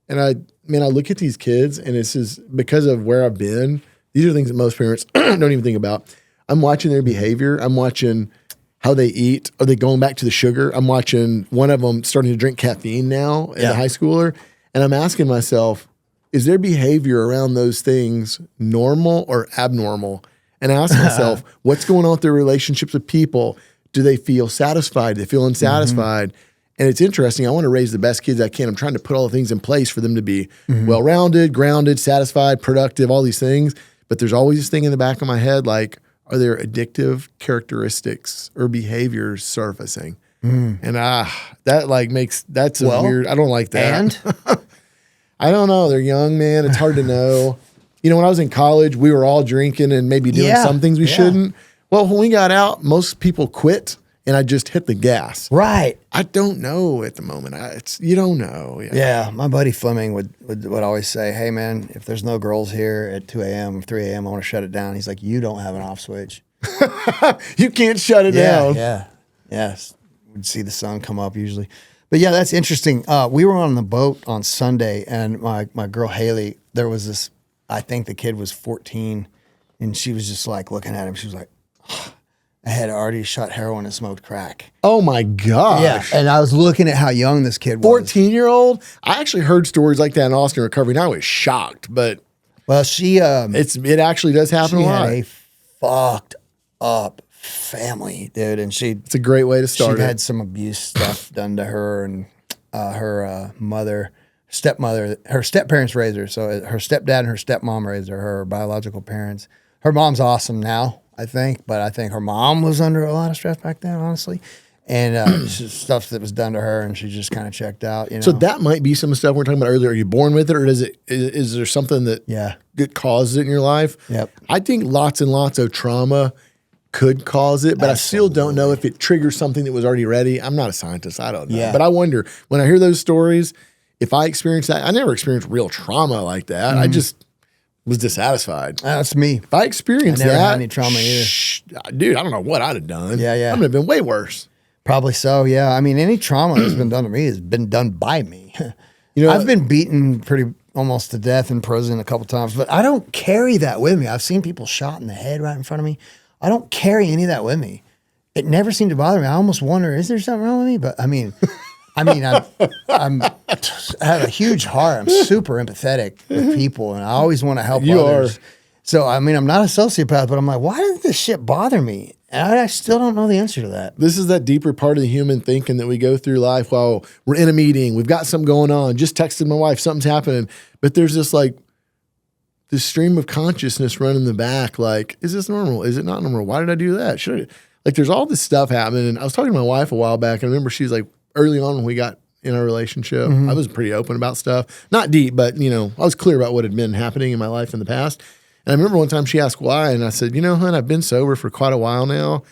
And I look at these kids, and it's just because of where I've been. These are things that most parents don't even think about. I'm watching their behavior. I'm watching how they eat. Are they going back to the sugar? I'm watching one of them starting to drink caffeine now as a high schooler. And I'm asking myself, is their behavior around those things normal or abnormal? And I ask myself, what's going on with their relationships with people? Do they feel satisfied? Do they feel unsatisfied? And it's interesting. I want to raise the best kids I can. I'm trying to put all the things in place for them to be well-rounded, grounded, satisfied, productive, all these things. But there's always this thing in the back of my head, like, are there addictive characteristics or behaviors surfacing? And that like that's a weird, I don't like that. And? I don't know. They're young, man. It's hard to know. You know, when I was in college, we were all drinking and maybe doing some things we shouldn't. Well, when we got out, most people quit and I just hit the gas. Right. I don't know at the moment. You don't know. Yeah. My buddy Fleming would always say, hey, man, if there's no girls here at 2 a.m., 3 a.m., I want to shut it down. He's like, you don't have an off switch. You can't shut it down. Yeah. Yes. We'd see the sun come up usually. But yeah, that's interesting. We were on the boat on Sunday, and my girl Haley, there was this, I think the kid was 14, and she was just like looking at him. She was like, I had already shot heroin and smoked crack. Oh my gosh. Yeah. And I was looking at how young this kid was. 14-year-old? I actually heard stories like that in Austin recovery, and I was shocked, but Well, she it actually does happen a lot. had a fucked up family, dude, and It's a great way to start she it. had some abuse stuff done to her, and her stepmother, her step-parents raised her. So her stepdad and her stepmom raised her biological parents. Her mom's awesome now, I think, but I think her mom was under a lot of stress back then, honestly. And stuff that was done to her, and she just kind of checked out. You know? So that might be some stuff we were talking about earlier. Are you born with it, or is there something that causes it in your life? Yep. I think lots and lots of trauma could cause it, but I still don't know if it triggers something that was already ready. I'm not a scientist. I don't know. Yeah. But I wonder, when I hear those stories, if I experience that, I never experienced real trauma like that. I just was dissatisfied. That's me. If I experienced I never that, had any trauma either. Dude, I don't know what I'd have done. Yeah. I would have been way worse. Probably so, yeah. I mean, any trauma that's been done to me has been done by me. You know, I've been beaten almost to death in prison a couple times, but I don't carry that with me. I've seen people shot in the head right in front of me. I don't carry any of that with me. It never seemed to bother me. I almost wonder, is there something wrong with me? But I mean, I have a huge heart. I'm super empathetic with people, and I always want to help others. So, I mean, I'm not a sociopath, but I'm like, why does this shit bother me? And I still don't know the answer to that. This is that deeper part of the human thinking that we go through life while we're in a meeting. We've got something going on. Just texted my wife, something's happening. But there's this this stream of consciousness running in the back. Like, is this normal? Is it not normal? Why did I do that? Should I? There's all this stuff happening. And I was talking to my wife a while back. And I remember she was like, early on when we got in our relationship, I was pretty open about stuff. Not deep, but, I was clear about what had been happening in my life in the past. And I remember one time she asked why, and I said, hon, I've been sober for quite a while now.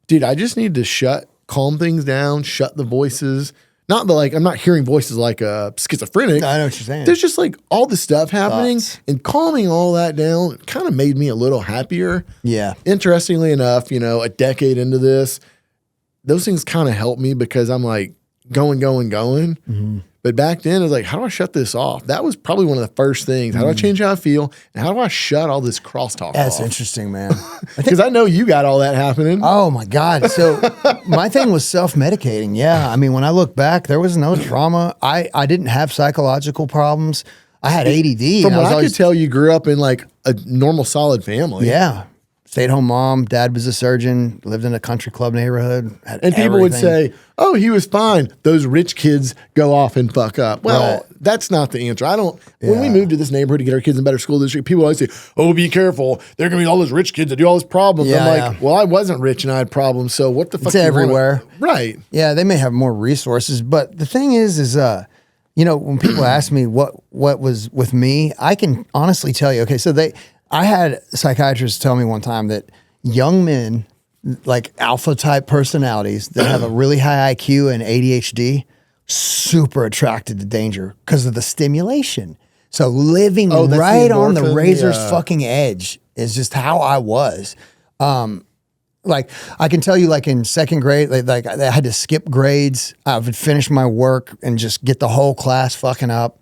Dude, I just need to calm things down, shut the voices. Not the I'm not hearing voices like a schizophrenic. I know what you're saying. There's just all this stuff happening, and calming all that down kind of made me a little happier. Yeah. Interestingly enough, a decade into this, those things kind of helped me because I'm going. Mm-hmm. But back then, it was how do I shut this off? That was probably one of the first things. How do I change how I feel? And how do I shut all this crosstalk off? That's interesting, man. Because I know you got all that happening. Oh, my God. So my thing was self-medicating. Yeah. I mean, when I look back, there was no trauma. I didn't have psychological problems. I had ADD. From what I could tell, you grew up in a normal, solid family. Yeah. Stay-at-home mom. Dad was a surgeon. Lived in a country club neighborhood. And people would say, "Oh, he was fine." Those rich kids go off and fuck up. Well, that's not the answer. When we moved to this neighborhood to get our kids in better school district, people always say, "Oh, be careful. There are gonna be all those rich kids that do all those problems." Yeah, well, I wasn't rich and I had problems. So what the fuck? It's everywhere, right? Yeah, they may have more resources, but the thing is when people ask me what was with me, I can honestly tell you. Okay, so I had psychiatrists tell me one time that young men, alpha type personalities that have a really high IQ and ADHD, super attracted to danger because of the stimulation. So living right on the razor's fucking edge is just how I was. I can tell you, in second grade, I had to skip grades. I would finish my work and just get the whole class fucking up.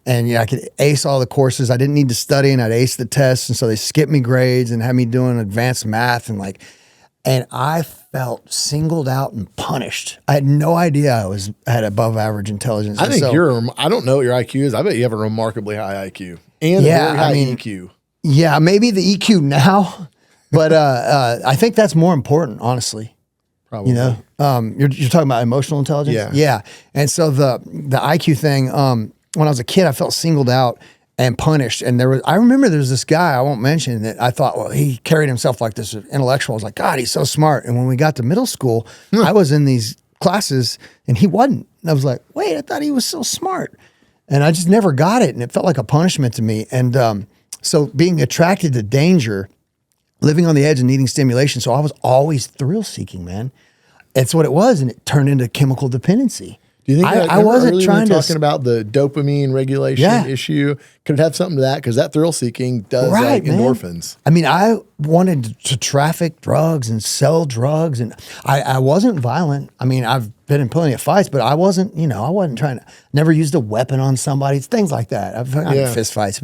And I could ace all the courses. I didn't need to study, and I'd ace the tests. And so they skipped me grades and had me doing advanced math and I felt singled out and punished. I had no idea I had above average intelligence. I think I don't know what your IQ is. I bet you have a remarkably high IQ and a very high EQ. Yeah, maybe the EQ now, but I think that's more important, honestly. Probably. You're talking about emotional intelligence? Yeah. Yeah. And so the IQ thing, when I was a kid, I felt singled out and punished. And I remember there was this guy, I won't mention, that I thought, well, he carried himself like this intellectual. I was like, God, he's so smart. And when we got to middle school, I was in these classes and he wasn't. And I was like, wait, I thought he was so smart. And I just never got it. And it felt like a punishment to me. And so being attracted to danger, living on the edge and needing stimulation. So I was always thrill seeking, man. It's what it was. And it turned into chemical dependency. Do you think I wasn't trying to talking about the dopamine regulation issue? Could it have something to that? Because that thrill seeking does endorphins. I mean, I wanted to traffic drugs and sell drugs, and I wasn't violent. I mean, I've been in plenty of fights, but I wasn't trying to. Never used a weapon on somebody. Things like that. I've had fist fights,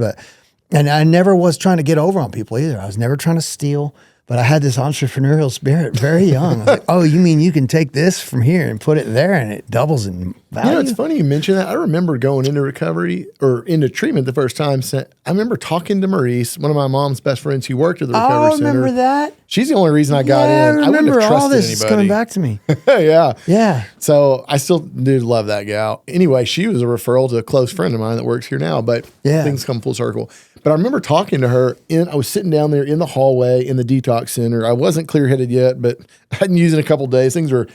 and I never was trying to get over on people either. I was never trying to steal. But I had this entrepreneurial spirit very young. I was like, oh, you mean you can take this from here and put it there and it doubles in value? It's funny you mention that. I remember going into recovery or into treatment the first time. I remember talking to Maurice, one of my mom's best friends who worked at the recovery center. Oh, remember that? She's the only reason I got in. I wouldn't have trusted all this anybody. Is coming back to me. Yeah. Yeah. So I still do love that gal. Anyway, she was a referral to a close friend of mine that works here now, but things come full circle. But I remember talking to her, I was sitting down there in the hallway in the detox center. I wasn't clear-headed yet, but I hadn't used it in a couple of days. Things were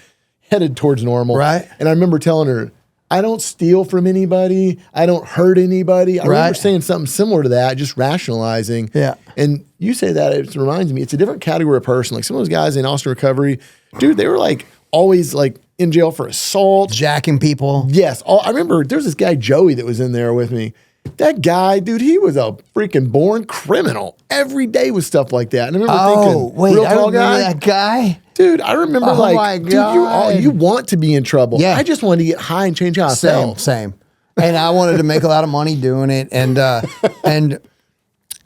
headed towards normal. Right. And I remember telling her, I don't steal from anybody. I don't hurt anybody. I remember saying something similar to that, just rationalizing. Yeah. And you say that, it reminds me, it's a different category of person. Like some of those guys in Austin recovery, dude, they were always in jail for assault. Jacking people. Yes. I remember there's this guy, Joey, that was in there with me. That guy, dude, he was a freaking born criminal. Every day was stuff like that. And I remember thinking, wait, real I tall remember guy. that guy. Dude, I remember my God. dude, you want to be in trouble. Yeah. I just wanted to get high and change how I felt. Same. And I wanted to make a lot of money doing it. And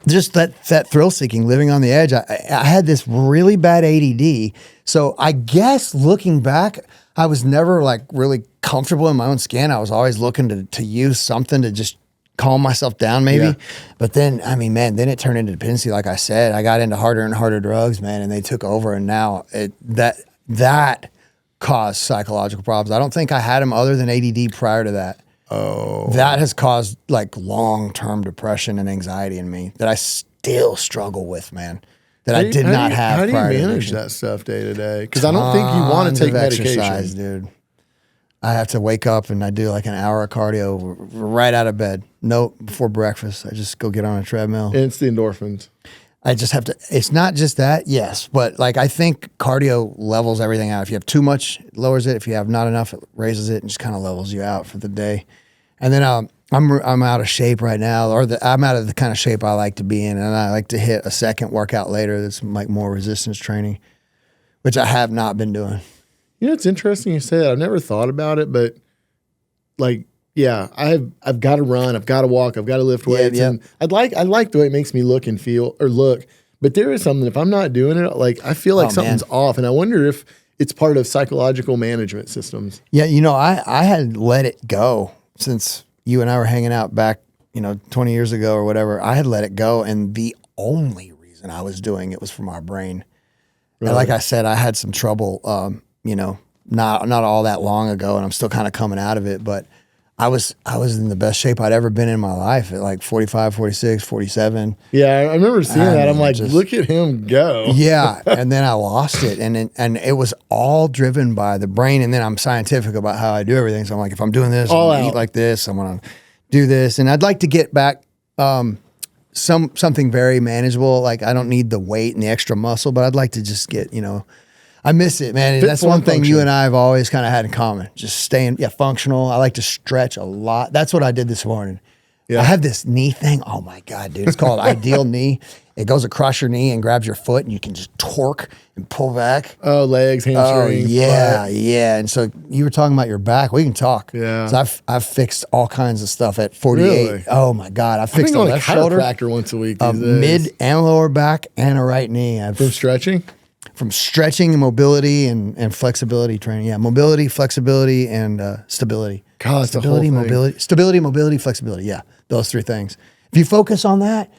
just that thrill seeking, living on the edge. I had this really bad ADD. So I guess looking back, I was never really comfortable in my own skin. I was always looking to use something to just calm myself down maybe. Yeah. But then, I mean, man, then it turned into dependency. Like I said, I got into harder and harder drugs, man, and they took over. And now that caused psychological problems. I don't think I had them other than ADD prior to that. Oh. That has caused like long-term depression and anxiety in me that I still struggle with, man. That I did not have. How do you prior to manage addiction. that stuff day to day? Because I don't think you want to take medication, exercise, dude. I have to wake up and I do like an hour of cardio right out of bed. No, before breakfast, I just go get on a treadmill. And it's the endorphins. I just have to. It's not just that, yes, but like I think cardio levels everything out. If you have too much, it lowers it. If you have not enough, it raises it and just kind of levels you out for the day. And then I'm out of shape right now, or I'm out of the kind of shape I like to be in, and I like to hit a second workout later that's like more resistance training, which I have not been doing. You know, it's interesting you say that. I've never thought about it, but like, yeah, I've got to run, I've got to walk, I've got to lift weights, and I like the way it makes me look and feel or look. But there is something, if I'm not doing it, like I feel like something's off, and I wonder if it's part of psychological management systems. Yeah, you know, I had let it go since you and I were hanging out back, 20 years ago or whatever. I had let it go, and the only reason I was doing it was for my brain. Really? And like I said, I had some trouble, not all that long ago, and I'm still kind of coming out of it, but I was in the best shape I'd ever been in my life at like 45, 46, 47. Yeah, I remember seeing that. I'm like, look at him go. Yeah, and then I lost it, and it was all driven by the brain. And then I'm scientific about how I do everything. So I'm like, if I'm doing this, I'm gonna eat like this. I'm gonna do this, and I'd like to get back something very manageable. Like I don't need the weight and the extra muscle, but I'd like to just get I miss it, man. And that's one thing you and I have always kind of had in common. Just staying, functional. I like to stretch a lot. That's what I did this morning. Yeah. I have this knee thing. Oh my God, dude. It's called Ideal Knee. It goes across your knee and grabs your foot, and you can just torque and pull back. Oh, legs, hamstrings. Oh, yeah, yeah. And so you were talking about your back. We can talk. Yeah. So I've fixed all kinds of stuff at 48. Really? Oh my God. I fixed a left shoulder. Chiropractor once a week. Mid and lower back and a right knee. From stretching? From stretching and mobility and flexibility training. Yeah, mobility, flexibility, and stability. God, stability, mobility, flexibility. Yeah, those three things. If you focus on that,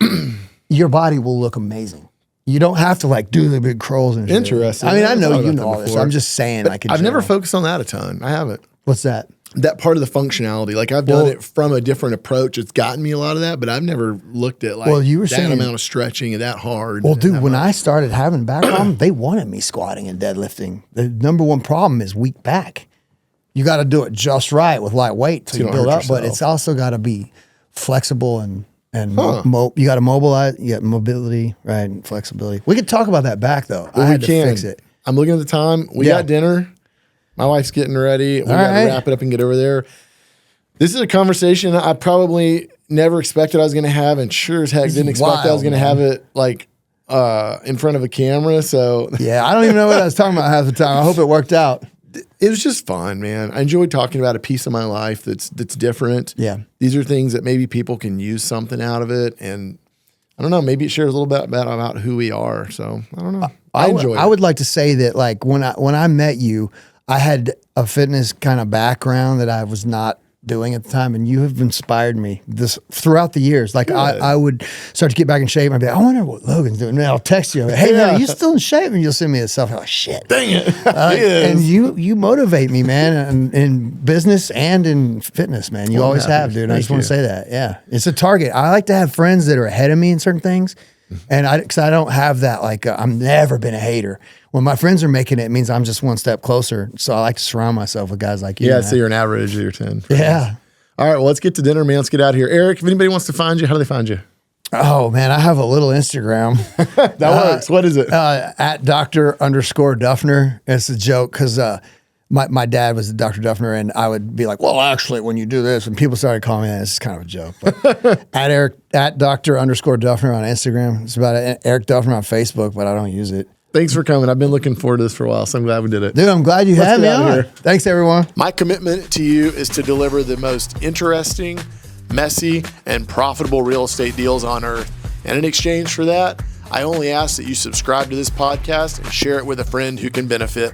your body will look amazing. You don't have to like do the big curls and shit. Interesting. I mean, I know you know all this. I'm just saying. But I've never focused on that a ton. I haven't. What's that? That part of the functionality. Like I've done it from a different approach. It's gotten me a lot of that, but I've never looked at like you were that saying, amount of stretching and that hard. Well, dude, when I started having back problems, they wanted me squatting and deadlifting. The number one problem is weak back. You got to do it just right with light weight to build up, but it's also got to be flexible and you got to mobilize. You got mobility, right, and flexibility. We could talk about that back though. Well, I had to fix it. I'm looking at the time. We got dinner. My wife's getting ready. We got to wrap it up and get over there. This is a conversation I probably never expected I was going to have, and sure as heck didn't expect I was going to have it like in front of a camera. So yeah, I don't even know what I was talking about half the time. I hope it worked out. It was just fun, man. I enjoyed talking about a piece of my life that's different. Yeah, these are things that maybe people can use something out of it, and I don't know. Maybe it shares a little bit about who we are. So I don't know. I enjoy it. I would like to say that like when I met you, I had a fitness kind of background that I was not doing at the time, and you have inspired me this throughout the years. Like I would start to get back in shape, and I'd be like, I wonder what Logan's doing. And I'll text you, hey man, are you still in shape? And you'll send me this stuff. I'm like, shit, dang it. And you motivate me, man, in business and in fitness, man. You always have, dude. I just want to say that. Yeah, it's a target. I like to have friends that are ahead of me in certain things. And because I don't have that, like I've never been a hater. When my friends are making it, it means I'm just one step closer. So I like to surround myself with guys like you. Yeah, so you're an average of your 10. Yeah. All right, well, let's get to dinner, man. Let's get out of here. Eric, if anybody wants to find you, how do they find you? Oh, man, I have a little Instagram. That works. What is it? At Dr._Duffner. It's a joke because my dad was Dr. Duffner, and I would be like, well, actually, when you do this, and people started calling me that. It's kind of a joke. But at Dr._Duffner on Instagram. It's about Eric Duffner on Facebook, but I don't use it. Thanks for coming. I've been looking forward to this for a while, so I'm glad we did it. Dude, I'm glad you had me on. Thanks, everyone. My commitment to you is to deliver the most interesting, messy, and profitable real estate deals on earth. And in exchange for that, I only ask that you subscribe to this podcast and share it with a friend who can benefit.